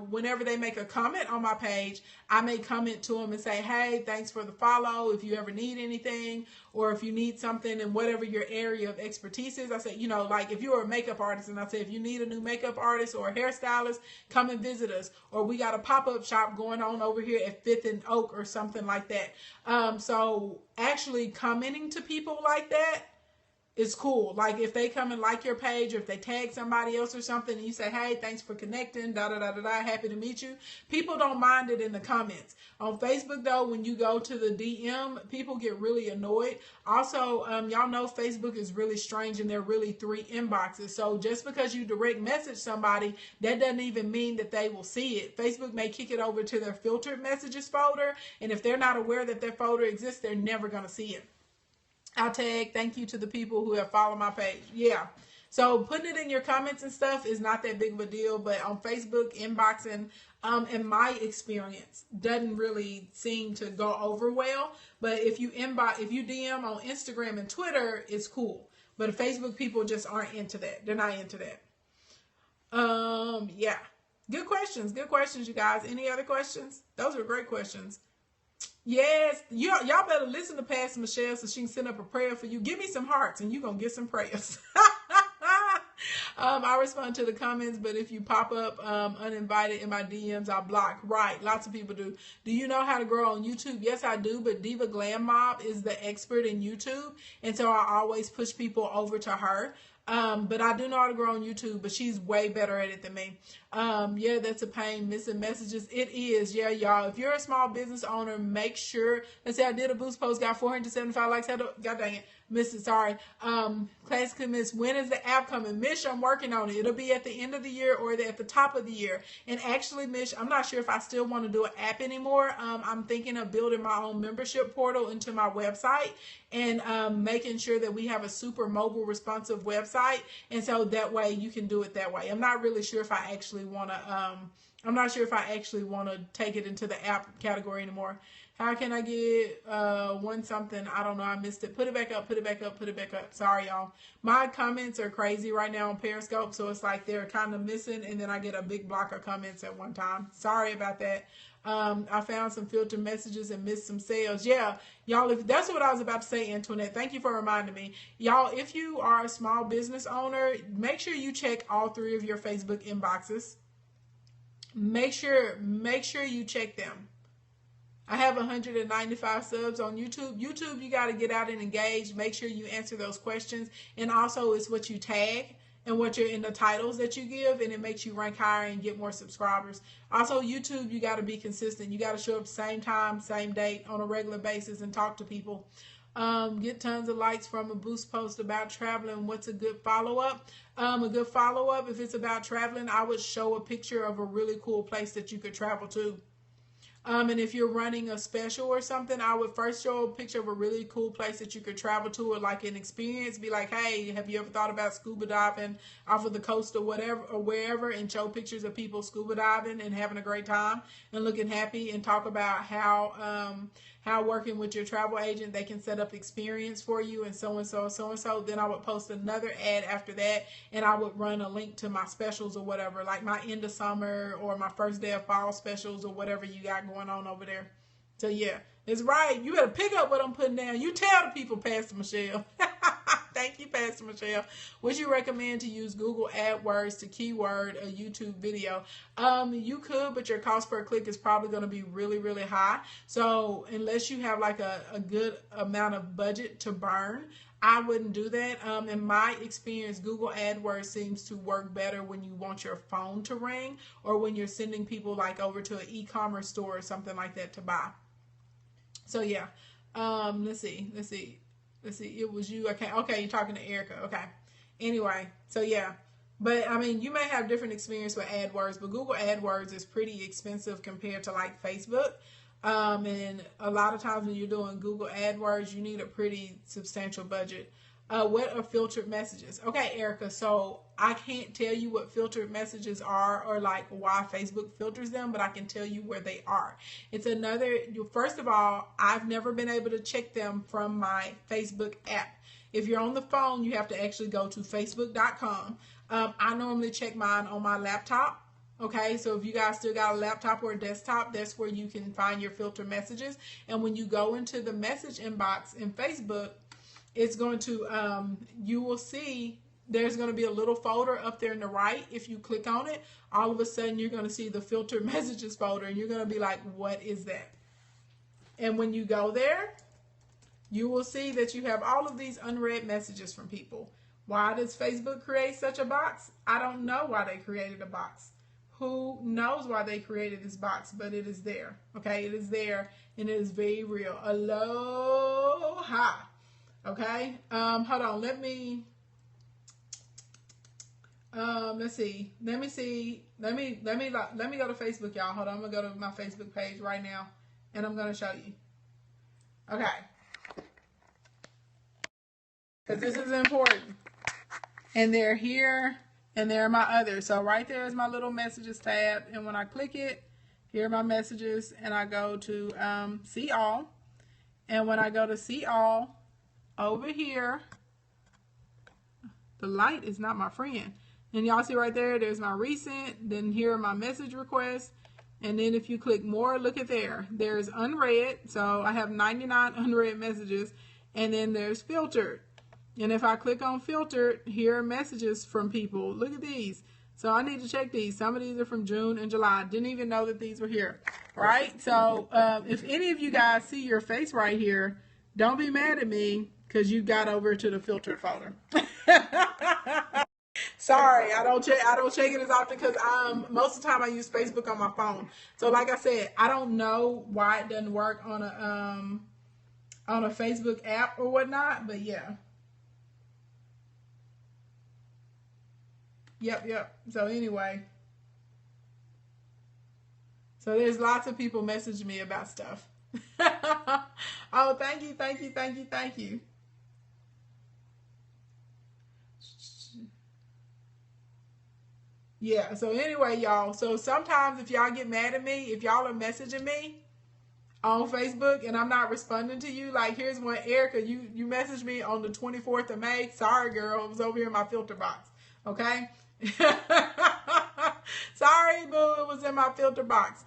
whenever they make a comment on my page, I may comment to them and say, "Hey, thanks for the follow. If you ever need anything, or if you need something in whatever your area of expertise is," I say, like if you're a makeup artist, and I say, "If you need a new makeup artist or a hairstylist, come and visit us." Or we got a pop-up shop going on over here at 5th and Oak or something like that. So actually commenting to people like that, it's cool. Like if they come and like your page, or if they tag somebody else or something, and you say, "Hey, thanks for connecting, happy to meet you." People don't mind it in the comments. On Facebook though, when you go to the DM, people get really annoyed. Also, y'all know Facebook is really strange, and there are really 3 inboxes. So just because you direct message somebody, that doesn't even mean that they will see it. Facebook may kick it over to their filtered messages folder, and if they're not aware that their folder exists, they're never going to see it. I'll tag thank you to the people who have followed my page. Yeah. So putting it in your comments and stuff is not that big of a deal, but on Facebook, inboxing, in my experience, doesn't really seem to go over well. But if you DM on Instagram and Twitter, it's cool. But Facebook people just aren't into that. They're not into that. Yeah. Good questions, you guys. Any other questions? Those are great questions. Yes, y'all better listen to Pastor Michelle so she can send up a prayer for you. Give me some hearts and you're going to get some prayers. I respond to the comments, but if you pop up uninvited in my DMs, I'll block. Right, lots of people do. Do you know how to grow on YouTube? Yes, I do, but Diva Glam Mob is the expert in YouTube, and so I always push people over to her. But I do know how to grow on YouTube, but she's way better at it than me. Yeah, that's a pain, missing messages. It is. Yeah, y'all. If you're a small business owner, make sure. Let's say I did a boost post, got 475 likes. God dang it. Classic Miss, when is the app coming? Mish, I'm working on it. It'll be at the end of the year or at the top of the year. And actually, Mish, I'm not sure if I still want to do an app anymore. I'm thinking of building my own membership portal into my website and making sure that we have a super mobile responsive website. And so that way you can do it that way. I'm not really sure if I actually want to take it into the app category anymore. How can I get one something? I don't know. I missed it. Put it back up. Put it back up. Put it back up. Sorry, y'all. My comments are crazy right now on Periscope, so it's like they're kind of missing, and then I get a big block of comments at one time. Sorry about that. I found some filtered messages and missed some sales. Yeah, y'all, if that's what I was about to say, Antoinette. Thank you for reminding me. Y'all, if you are a small business owner, make sure you check all 3 of your Facebook inboxes. Make sure you check them. I have 195 subs on YouTube. YouTube, you got to get out and engage. Make sure you answer those questions. And also, it's what you tag and what you're in the titles that you give, and it makes you rank higher and get more subscribers. Also, YouTube, you got to be consistent. You got to show up same time, same date on a regular basis and talk to people. Get tons of likes from a boost post about traveling. What's a good follow-up? A good follow-up, if it's about traveling, I would show a picture of a really cool place that you could travel to. And if you're running a special or something, I would first show a picture of a really cool place that you could travel to, or like an experience. Be like, hey, have you ever thought about scuba diving off of the coast or whatever, or wherever, and show pictures of people scuba diving and having a great time and looking happy, and talk about how working with your travel agent, they can set up experience for you, and so and so and so and so. Then I would post another ad after that, and I would run a link to my specials or whatever, like my end of summer or my first day of fall specials or whatever you got going on over there. So yeah, it's right. You better pick up what I'm putting down. You tell the people, Pastor Michelle. Thank you, Pastor Michelle. Would you recommend to use Google AdWords to keyword a YouTube video? You could, but your cost per click is probably going to be really, really high. So unless you have like a good amount of budget to burn, I wouldn't do that. In my experience, Google AdWords seems to work better when you want your phone to ring, or when you're sending people like over to an e-commerce store or something like that to buy. So yeah, let's see. It was you. Okay, you're talking to Erica. Okay. Anyway, so yeah. But I mean, you may have different experience with AdWords, but Google AdWords is pretty expensive compared to like Facebook. And a lot of times when you're doing Google AdWords, you need a pretty substantial budget. What are filtered messages? Okay, Erica, so I can't tell you what filtered messages are, or like why Facebook filters them, but I can tell you where they are. It's first of all, I've never been able to check them from my Facebook app. If you're on the phone, you have to actually go to facebook.com. I normally check mine on my laptop. Okay, so if you guys still got a laptop or a desktop, that's where you can find your filter messages. And when you go into the message inbox in Facebook, it's going to, you will see there's going to be a little folder up there in the right. If you click on it, all of a sudden you're going to see the filter messages folder, and you're going to be like, what is that? And when you go there, you will see that you have all of these unread messages from people. Why does Facebook create such a box? I don't know why they created a box. Who knows why they created this box, but it is there. Okay, it is there, and it is very real. Aloha. Okay, hold on. Let's see. Let me go to Facebook, y'all. Hold on. I'm gonna go to my Facebook page right now, and I'm gonna show you. Okay, because this is important. And they're here, and there are my others. So right there is my little messages tab, and when I click it, here are my messages, and I go to see all. And when I go to see all, over here, the light is not my friend. And y'all see right there, there's my recent, then here are my message requests. And then if you click more, look at there. There's unread, so I have 99 unread messages. And then there's filtered. And if I click on filtered, here are messages from people. Look at these. So I need to check these. Some of these are from June and July. Didn't even know that these were here, right? So if any of you guys see your face right here, don't be mad at me because you got over to the filtered folder. Sorry, I don't check it as often because most of the time I use Facebook on my phone. So like I said, I don't know why it doesn't work on a Facebook app or whatnot, but yeah. Yep. So anyway, so there's lots of people messaging me about stuff. Oh, thank you. Yeah, so anyway, y'all, so sometimes if y'all get mad at me, if y'all are messaging me, on Facebook and I'm not responding to you. Like, here's one, Erica, you messaged me on the 24th of May. Sorry, girl, it was over here in my filter box. Okay. Sorry, boo, it was in my filter box.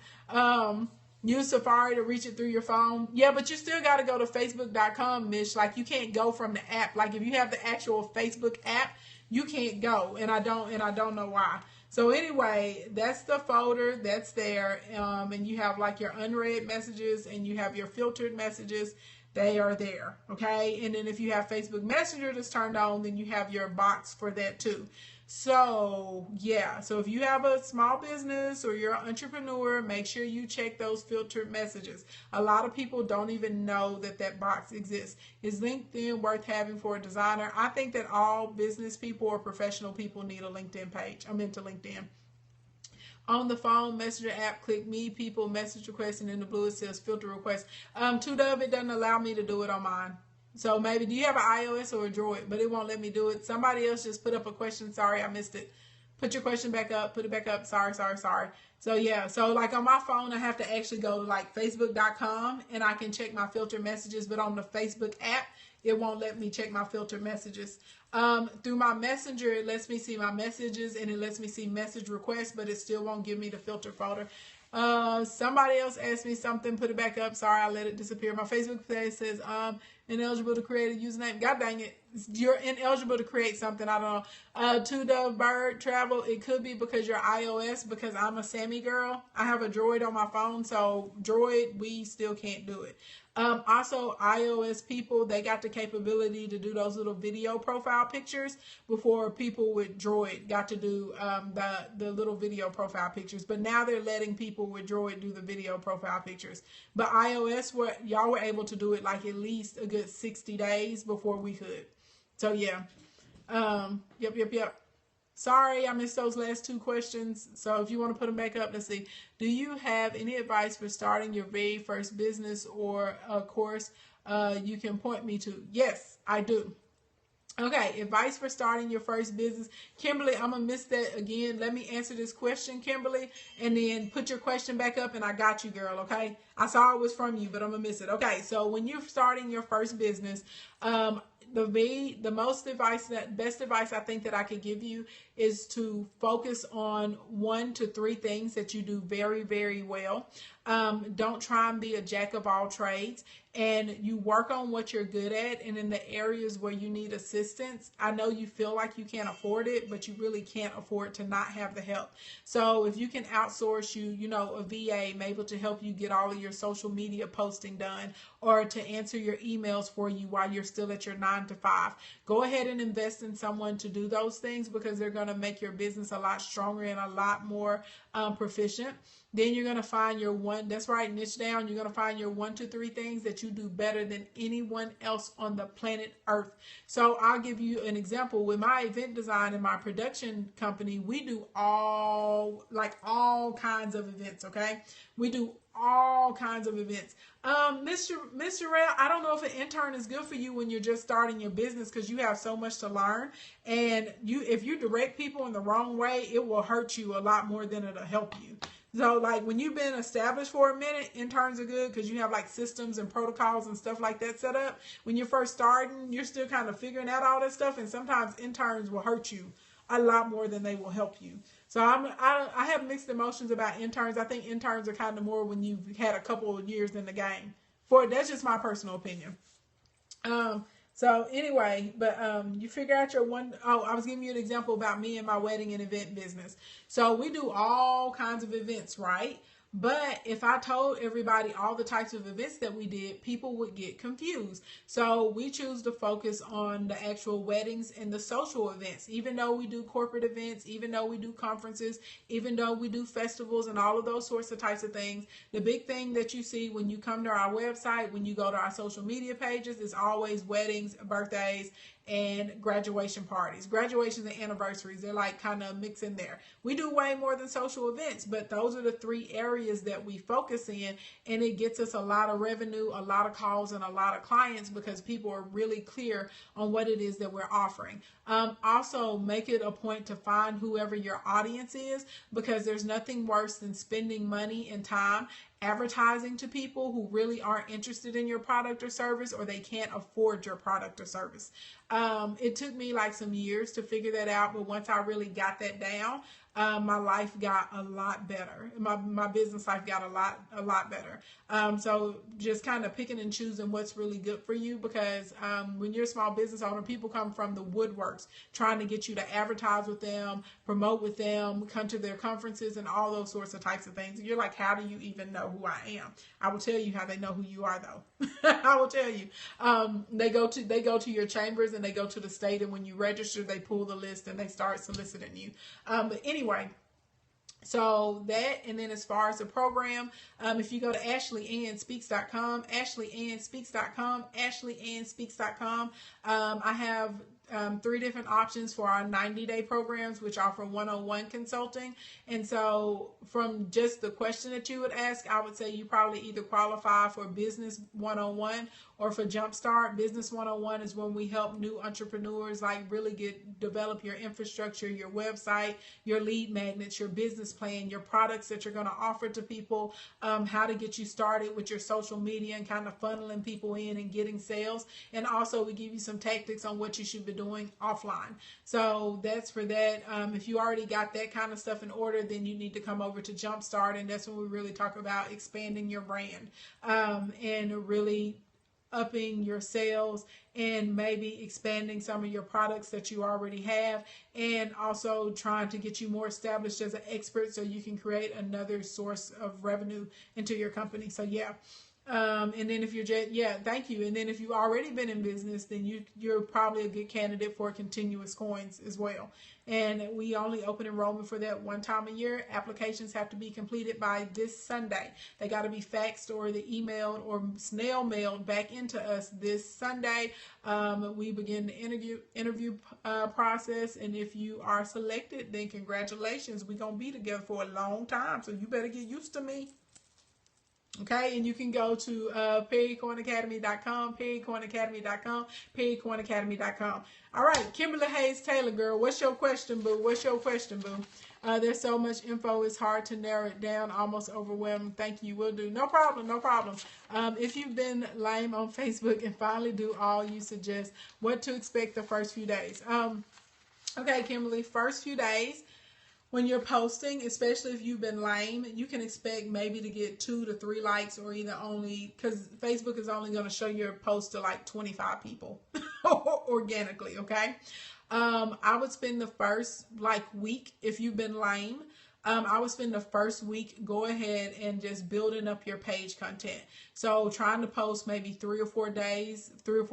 Use Safari to reach it through your phone. Yeah, but you still got to go to facebook.com, Mish. Like, you can't go from the app. Like, if you have the actual Facebook app, you can't go, and I don't know why. So anyway, that's the folder that's there, and you have like your unread messages and you have your filtered messages. They are there, okay? And then if you have Facebook Messenger that's turned on, then you have your box for that too. So yeah, so if you have a small business or you're an entrepreneur, make sure you check those filtered messages. A lot of people don't even know that that box exists. Is LinkedIn worth having for a designer? I think that all business people or professional people need a LinkedIn page. I'm into LinkedIn. On the phone, Messenger app, click me, people, message request, and in the blue it says filter request. 2Dove, it doesn't allow me to do it on mine. So maybe, do you have an iOS or a Droid? But it won't let me do it. Somebody else just put up a question. Sorry, I missed it. Put your question back up. Put it back up. Sorry. So yeah, so like on my phone, I have to actually go to like facebook.com and I can check my filtered messages. But on the Facebook app, it won't let me check my filtered messages. Through my Messenger, it lets me see my messages and it lets me see message requests, but it still won't give me the filter folder. Somebody else asked me something, put it back up. Sorry, I let it disappear. My Facebook page says, ineligible to create a username. God dang it. You're ineligible to create something. I don't know. 2Dove Bird Travel. It could be because you're iOS, because I'm a Sammy girl. I have a Droid on my phone, so Droid, we still can't do it. Also, iOS people, they got the capability to do those little video profile pictures before people with Droid got to do the little video profile pictures. But now they're letting people with Droid do the video profile pictures. But iOS, y'all were able to do it like at least a good 60 days before we could. So yeah. Yep. Sorry, I missed those last two questions. So if you want to put them back up, let's see. Do you have any advice for starting your very first business or a course you can point me to? Yes, I do. Okay, advice for starting your first business. Kimberly, I'm going to miss that again. Let me answer this question, Kimberly, and then put your question back up, and I got you, girl, okay? I saw it was from you, but I'm going to miss it. Okay, so when you're starting your first business, best advice I think that I could give you is to focus on 1 to 3 things that you do very, very well. Don't try and be a jack of all trades, and you work on what you're good at, and in the areas where you need assistance, I know you feel like you can't afford it, but you really can't afford to not have the help. So if you can outsource a VA maybe to help you get all of your social media posting done, or to answer your emails for you while you're still at your 9 to 5, go ahead and invest in someone to do those things, because they're going to make your business a lot stronger and a lot more proficient. Then you're going to find your that's right, niche down. You're going to find your 1 to 3 things that you do better than anyone else on the planet Earth. So I'll give you an example. With my event design and my production company, we do all kinds of events, okay? We do all kinds of events. Mr. Rail, I don't know if an intern is good for you when you're just starting your business, because you have so much to learn, and if you direct people in the wrong way, it will hurt you a lot more than it'll help you. So like when you've been established for a minute, interns are good because you have like systems and protocols and stuff like that set up. When you're first starting, you're still kind of figuring out all that stuff, and sometimes interns will hurt you a lot more than they will help you. So I have mixed emotions about interns. I think interns are kind of more when you've had a couple of years in the game. That's just my personal opinion. So anyway, but you figure out your one. Oh, I was giving you an example about me and my wedding and event business. So we do all kinds of events, right? But if I told everybody all the types of events that we did, people would get confused. So we choose to focus on the actual weddings and the social events, even though we do corporate events, even though we do conferences, even though we do festivals and all of those sorts of types of things. The big thing that you see when you come to our website, when you go to our social media pages, is always weddings, birthdays, and graduation parties. Graduations and anniversaries, they're like kind of mixed in there. We do way more than social events, but those are the 3 areas that we focus in, and it gets us a lot of revenue, a lot of calls, and a lot of clients, because people are really clear on what it is that we're offering. Also, make it a point to find whoever your audience is, because there's nothing worse than spending money and time advertising to people who really aren't interested in your product or service, or they can't afford your product or service. It took me like some years to figure that out, but once I really got that down, my life got a lot better. My business life got a lot better. So just kind of picking and choosing what's really good for you, because when you're a small business owner, people come from the woodworks trying to get you to advertise with them, promote with them, come to their conferences, and all those sorts of types of things. And you're like, how do you even know who I am? I will tell you how they know who you are, though. I will tell you. They go to your chambers, and they go to the state, and when you register, they pull the list and they start soliciting you. But anyway, so that, and then as far as the program, if you go to AshleyAnnSpeaks.com, AshleyAnnSpeaks.com, I have 3 different options for our 90-day programs, which offer one-on-one consulting. And so from just the question that you would ask, I would say you probably either qualify for Business 101 or for Jumpstart. Business 101 is when we help new entrepreneurs like really develop your infrastructure, your website, your lead magnets, your business plan, your products that you're going to offer to people, how to get you started with your social media and kind of funneling people in and getting sales. And also we give you some tactics on what you should be doing offline. So that's for that. If you already got that kind of stuff in order, then you need to come over to Jumpstart, and that's when we really talk about expanding your brand and really upping your sales and maybe expanding some of your products that you already have, and also trying to get you more established as an expert so you can create another source of revenue into your company. So yeah. And then if you're thank you. And then if you've already been in business, then you're probably a good candidate for Continuous Coins as well. And we only open enrollment for that one time a year. Applications have to be completed by this Sunday. They got to be faxed or emailed or snail mailed back into us this Sunday. We begin the interview process, and if you are selected, then congratulations. We're gonna be together for a long time, so you better get used to me. Okay, and you can go to perrycoinacademy.com, perrycoinacademy.com, perrycoinacademy.com. All right, Kimberly Hayes Taylor, girl, what's your question, boo? What's your question, boo? There's so much info, it's hard to narrow it down, almost overwhelming. Thank you, will do. No problem, no problem. If you've been lame on Facebook and finally do all you suggest, what to expect the first few days? Okay, Kimberly, first few days, when you're posting, especially if you've been lame, you can expect maybe to get 2 to 3 likes, or either only, because Facebook is only going to show your post to like 25 people organically, okay? I would spend the first week, if you've been lame, I would spend the first week, go ahead and just building up your page content. So trying to post maybe 3 or 4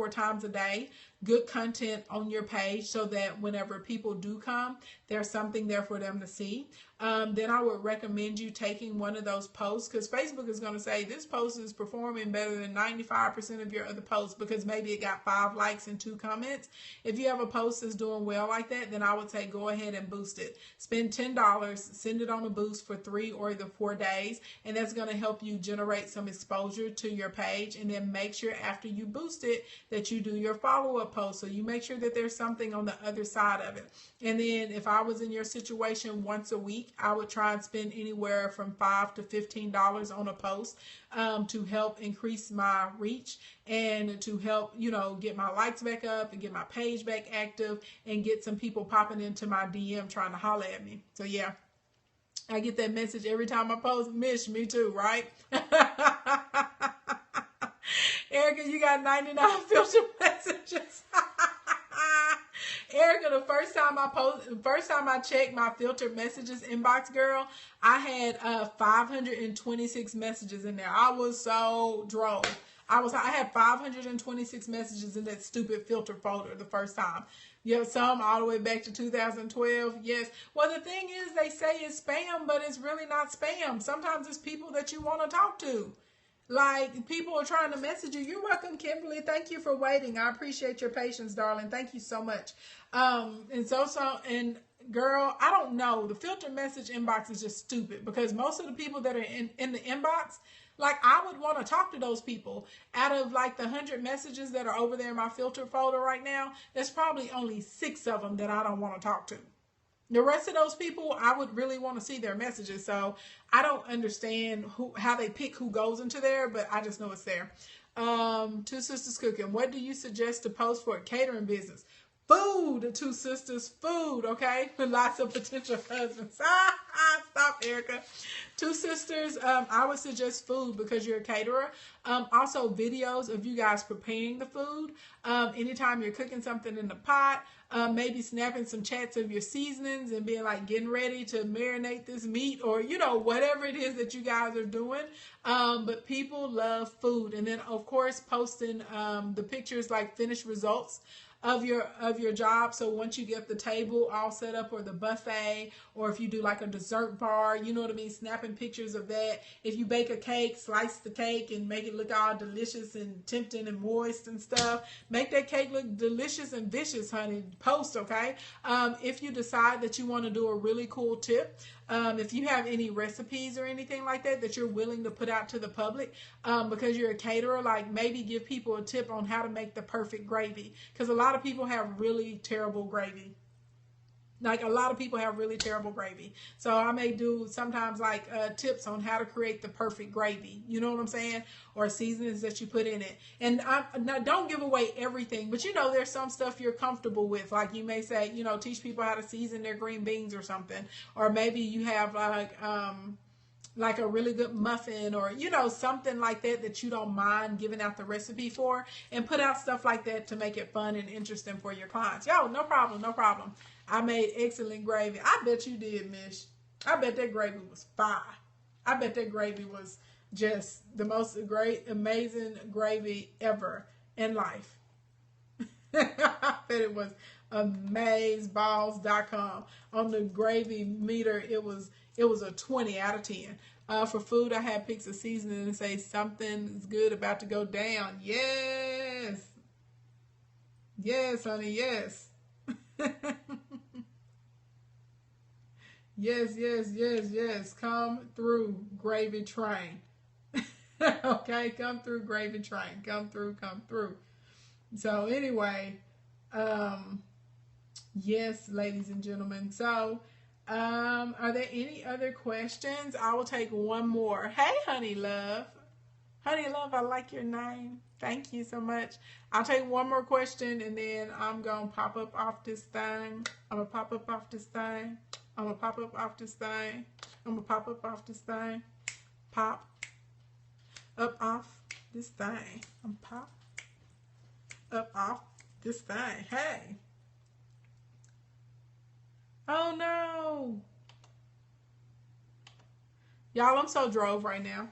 times a day, good content on your page, so that whenever people do come, there's something there for them to see. Then I would recommend you taking one of those posts, because Facebook is going to say this post is performing better than 95% of your other posts because maybe it got 5 likes and 2 comments. If you have a post that's doing well like that, then I would say go ahead and boost it. Spend $10, send it on a boost for 3 or either 4 days, and that's going to help you generate some exposure to your page. And then make sure after you boost it that you do your follow-up post, so you make sure that there's something on the other side of it. And then if I was in your situation, once a week, I would try and spend anywhere from $5 to $15 on a post to help increase my reach and to help, get my likes back up and get my page back active and get some people popping into my DM trying to holler at me. So yeah, I get that message every time I post. Mish, me too, right? Erica, you got 99 filter messages. Erica, the first time I checked my filtered messages inbox, girl, I had 526 messages in there. I was so drove. I had 526 messages in that stupid filter folder the first time. You have some all the way back to 2012. Yes. Well, the thing is, they say it's spam, but it's really not spam. Sometimes it's people that you want to talk to. Like, people are trying to message you. You're welcome, Kimberly. Thank you for waiting. I appreciate your patience, darling. Thank you so much. And girl, I don't know. The filter message inbox is just stupid, because most of the people that are in the inbox, like, I would want to talk to those people. Out of like the 100 messages that are over there in my filter folder right now, there's probably only 6 of them that I don't want to talk to. The rest of those people, I would really want to see their messages. So I don't understand how they pick who goes into there, but I just know it's there. Two Sisters Cooking. What do you suggest to post for a catering business? Food, Two Sisters, food, okay? Lots of potential husbands. Stop, Erica. Two Sisters, I would suggest food because you're a caterer. Also, videos of you guys preparing the food. Anytime you're cooking something in the pot, maybe snapping some chats of your seasonings and being like getting ready to marinate this meat, or whatever it is that you guys are doing. But people love food. And then of course posting the pictures, like finished results of your job. So once you get the table all set up, or the buffet, or if you do like a dessert bar, you know what I mean, snapping pictures of that. If you bake a cake, slice the cake and make it look all delicious and tempting and moist and stuff. Make that cake look delicious and vicious, honey. Post, okay? If you decide that you want to do a really cool tip, if you have any recipes or anything like that you're willing to put out to the public, because you're a caterer, like maybe give people a tip on how to make the perfect gravy, because a lot of people have really terrible gravy. Like, a lot of people have really terrible gravy. So I may do sometimes like tips on how to create the perfect gravy. You know what I'm saying? Or seasonings that you put in it. And don't give away everything, but there's some stuff you're comfortable with. Like you may say, teach people how to season their green beans or something. Or maybe you have like a really good muffin, or something like that you don't mind giving out the recipe for, and put out stuff like that to make it fun and interesting for your clients. Yo, no problem. I made excellent gravy. I bet you did, Mish. I bet that gravy was fire. I bet that gravy was just the most amazing gravy ever in life. I bet it was amazeballs.com. On the gravy meter, it was a 20 out of 10. For food, I had pics of seasoning and say something's good about to go down. Yes. Yes, honey, yes. Yes. Come through, gravy train. Okay, come through, gravy train. Come through. So anyway, yes, ladies and gentlemen. So, are there any other questions? I will take one more. Hey, Honey Love. Honey Love, I like your name. Thank you so much. I'll take one more question, and then I'm going to pop up off this thing. I'm going to pop up off this thing. Pop up off this thing. Pop up off this thing. Hey. Oh, no. Y'all, I'm so drove right now.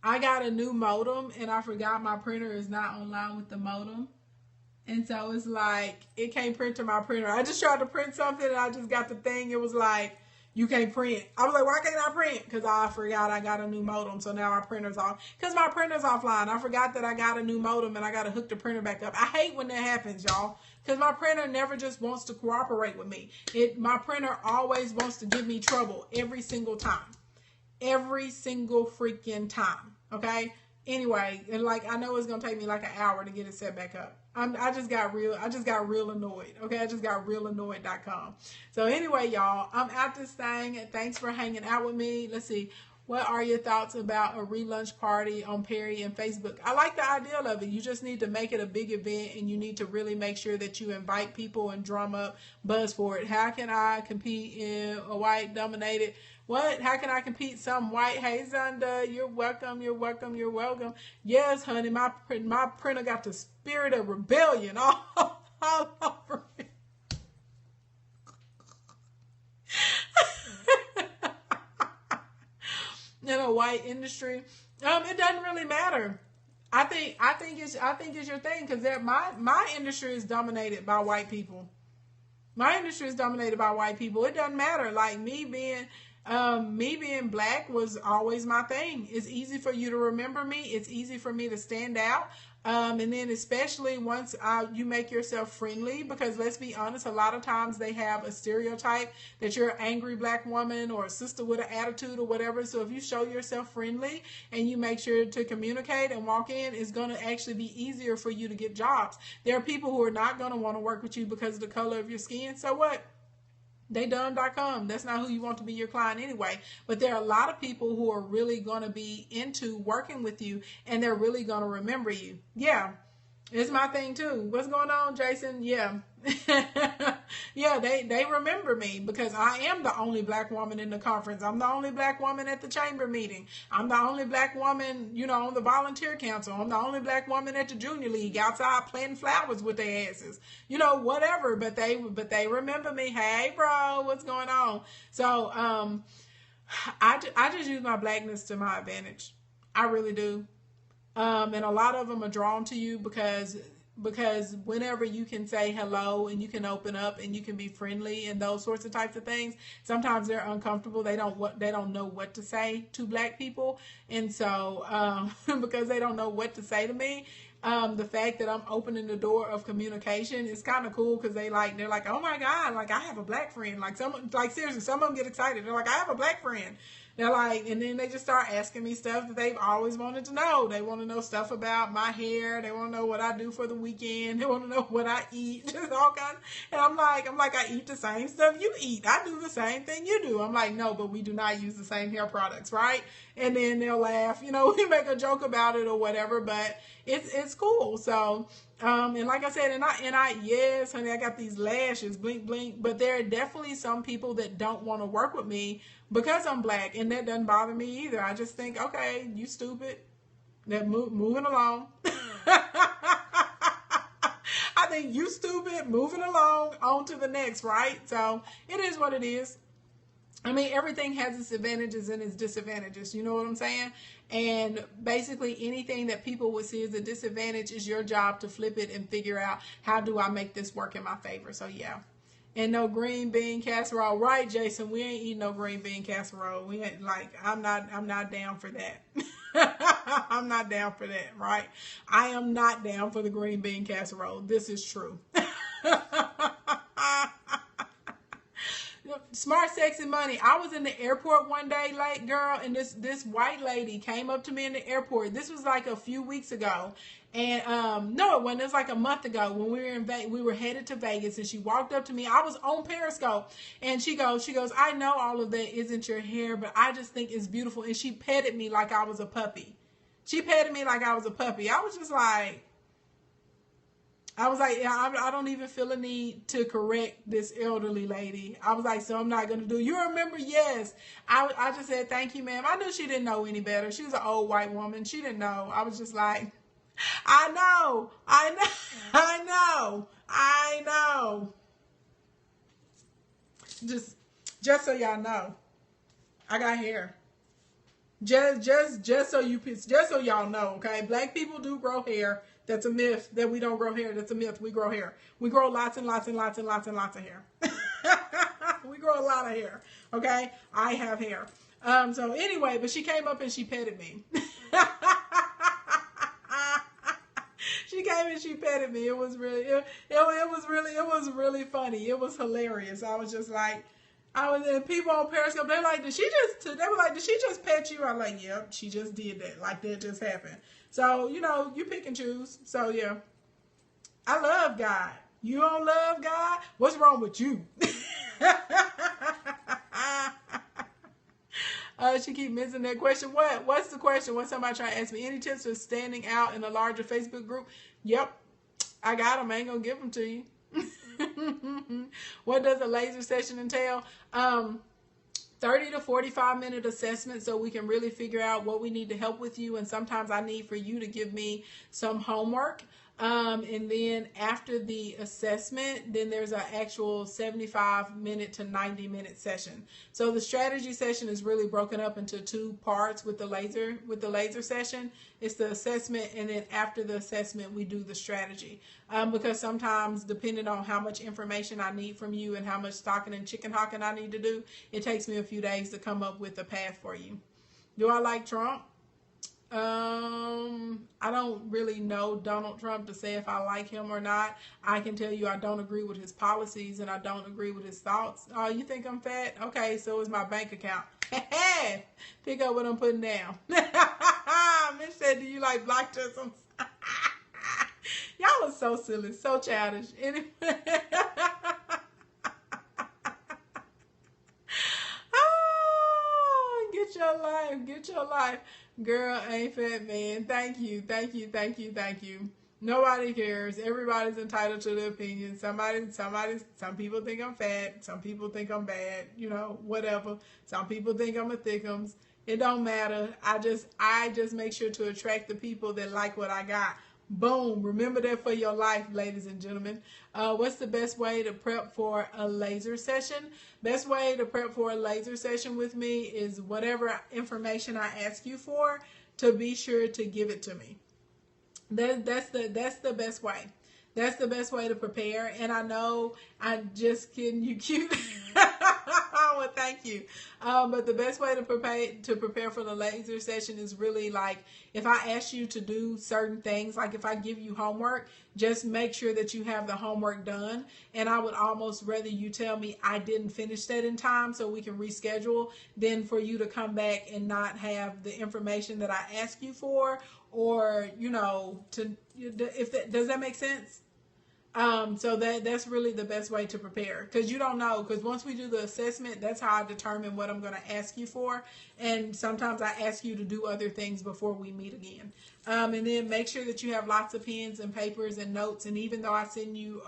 I got a new modem, and I forgot my printer is not online with the modem. And so it's like, it can't print to my printer. I just tried to print something, and I just got the thing. It was like, you can't print. I was like, why can't I print? Because I forgot I got a new modem. So now my printer's off. Because my printer's offline. I forgot that I got a new modem, and I got to hook the printer back up. I hate when that happens, y'all. Because my printer never just wants to cooperate with me. My printer always wants to give me trouble every single time. Every single freaking time. Okay? Anyway, and like, I know it's going to take me like an hour to get it set back up. I just got real annoyed. Okay, I just got realannoyed.com. So anyway, y'all, I'm at this thing. Thanks for hanging out with me. Let's see. What are your thoughts about a relunch party on Perry and Facebook? I like the idea of it. You just need to make it a big event, and you need to really make sure that you invite people and drum up buzz for it. How can I compete in a white dominated? What? How can I compete? Some white? Hey, Zonda, you're welcome. Yes, honey, my printer got the spirit of rebellion all over it. In a white industry, it doesn't really matter. I think it's your thing, because my industry is dominated by white people. It doesn't matter. Like me being Me being black was always my thing. It's easy for you to remember me. It's easy for me to stand out. And then especially once you make yourself friendly, because let's be honest, a lot of times they have a stereotype that you're an angry black woman or a sister with an attitude or whatever. So if you show yourself friendly and you make sure to communicate and walk in, it's going to actually be easier for you to get jobs. There are people who are not going to want to work with you because of the color of your skin. So what? They done.com. That's not who you want to be your client anyway. But there are a lot of people who are really going to be into working with you, and they're really going to remember you. Yeah, it's my thing too. What's going on, Jason? Yeah. Yeah, they remember me because I am the only black woman in the conference. I'm the only black woman at the chamber meeting. I'm the only black woman, on the volunteer council. I'm the only black woman at the junior league outside planting flowers with their asses. Whatever. But they remember me. Hey, bro, what's going on? So I just use my blackness to my advantage. I really do. And a lot of them are drawn to you because whenever you can say hello and you can open up and you can be friendly and those sorts of types of things, sometimes they're uncomfortable. They don't know what to say to black people. And so because they don't know what to say to me, the fact that I'm opening the door of communication is kind of cool because they're like, oh my God, like I have a black friend. Seriously, some of them get excited. They're like, I have a black friend. They're like, and then they just start asking me stuff that they've always wanted to know. They want to know stuff about my hair. They want to know what I do for the weekend. They want to know what I eat. Just all kinds. And I'm like, I eat the same stuff you eat. I do the same thing you do. I'm like, no, but we do not use the same hair products, right? And then they'll laugh. We make a joke about it or whatever, but it's cool. So, and like I said, and I, yes, honey, I got these lashes, blink, blink, but there are definitely some people that don't want to work with me because I'm black, and that doesn't bother me either. I just think, okay, you stupid. They're moving along. I think you stupid, moving along, on to the next, right? So it is what it is. I mean, everything has its advantages and its disadvantages. You know what I'm saying? And basically anything that people would see as a disadvantage is your job to flip it and figure out, how do I make this work in my favor? So yeah. And no green bean casserole. Right, Jason, we ain't eating no green bean casserole. We ain't I'm not down for that. I'm not down for that, right? I am not down for the green bean casserole. This is true. Smart, sexy money. I was in the airport one day, like, girl, and this white lady came up to me in the airport. This was like a few weeks ago. And no, it wasn't. It was like a month ago when we were we were headed to Vegas, and she walked up to me. I was on Periscope, and she goes, I know all of that isn't your hair, but I just think it's beautiful. And she petted me like I was a puppy. She petted me like I was a puppy. I was just like, I don't even feel a need to correct this elderly lady. I was like, so I'm not going to do it. You remember? Yes. I just said, thank you, ma'am. I knew she didn't know any better. She was an old white woman. She didn't know. I was just like, I know. Just so y'all know, I got hair. Just so y'all know, okay? Black people do grow hair. That's a myth that we don't grow hair. That's a myth. We grow hair. We grow lots and lots and lots and lots and lots of hair. We grow a lot of hair. Okay? I have hair. So anyway, but she came up and she petted me. She came and she petted me. It was really funny. It was hilarious. I was just like, and people on Periscope, they were like, did she just pet you? I'm like, yep, she just did that. Like, that just happened. So, you pick and choose. So, yeah. I love God. You don't love God? What's wrong with you? She keep missing that question. What's the question? What's somebody trying to ask me? Any tips for standing out in a larger Facebook group? Yep. I got them. I ain't going to give them to you. What does a laser session entail? 30 to 45 minute assessment so we can really figure out what we need to help with you. And sometimes I need for you to give me some homework. And then after the assessment, then there's an actual 75-minute to 90-minute session. So the strategy session is really broken up into two parts with the laser session. It's the assessment, and then after the assessment, we do the strategy. Because sometimes, depending on how much information I need from you and how much stocking and chicken hawking I need to do, it takes me a few days to come up with a path for you. Do I like Trump? I don't really know Donald Trump to say if I like him or not. I can tell you I don't agree with his policies and I don't agree with his thoughts. Oh, you think I'm fat? Okay, so is my bank account. Pick up what I'm putting down. Mitch said, do you like Black Trisms? Y'all are so silly, so childish. Anyway. Oh, get your life. Girl, ain't fat, man. Thank you. Nobody cares. Everybody's entitled to their opinion. Some people think I'm fat. Some people think I'm bad. You know, whatever. Some people think I'm a thickums. It don't matter. I just make sure to attract the people that like what I got. Boom. Remember that for your life, ladies and gentlemen. What's the best way to prep for a laser session? Best way to prep for a laser session with me is whatever information I ask you for, to be sure to give it to me. That's the best way. That's the best way to prepare. And I know I'm just kidding you cute. Well, thank you. But the best way to prepare for the laser session is really like, if I ask you to do certain things, like if I give you homework, just make sure that you have the homework done. And I would almost rather you tell me I didn't finish that in time so we can reschedule, than for you to come back and not have the information that I ask you for, or, you know, does that make sense? So that's really the best way to prepare, because you don't know, because once we do the assessment, that's how I determine what I'm going to ask you for. And sometimes I ask you to do other things before we meet again. And then make sure that you have lots of pens and papers and notes. And even though I send you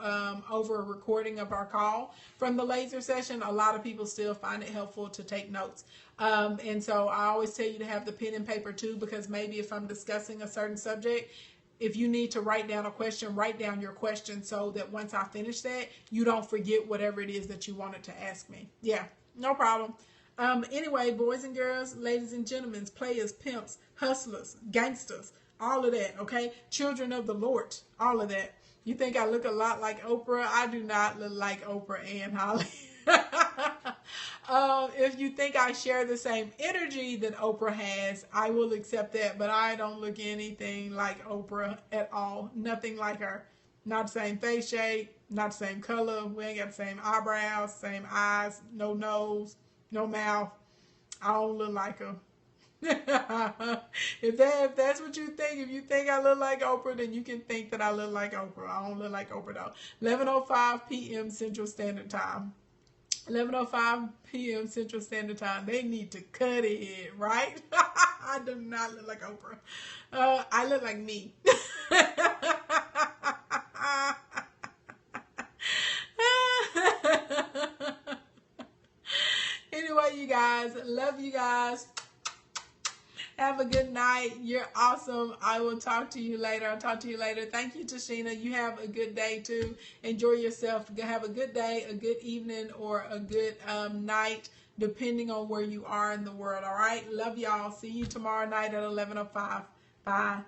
over a recording of our call from the laser session, a lot of people still find it helpful to take notes. And so I always tell you to have the pen and paper too, because maybe if I'm discussing a certain subject, if you need to write down a question, write down your question so that once I finish that, you don't forget whatever it is that you wanted to ask me. Yeah, no problem. Anyway, boys and girls, ladies and gentlemen, players, pimps, hustlers, gangsters, all of that, okay? Children of the Lord, all of that. You think I look a lot like Oprah? I do not look like Oprah and Holly. If you think I share the same energy that Oprah has, I will accept that, but I don't look anything like Oprah at all. Nothing like her. Not the same face shape, not the same color. We ain't got the same eyebrows, same eyes, no nose, no mouth. I don't look like her. If that's what you think, if you think I look like Oprah, then you can think that I look like Oprah. I don't look like Oprah though. 11:05 p.m. Central Standard Time. 11:05 p.m. Central Standard Time. They need to cut it, right? I do not look like Oprah. I look like me. Anyway, you guys, love you guys. Have a good night. You're awesome. I will talk to you later. I'll talk to you later. Thank you, Tashina. You have a good day, too. Enjoy yourself. Have a good day, a good evening, or a good night, depending on where you are in the world. All right? Love y'all. See you tomorrow night at 11:05. Bye.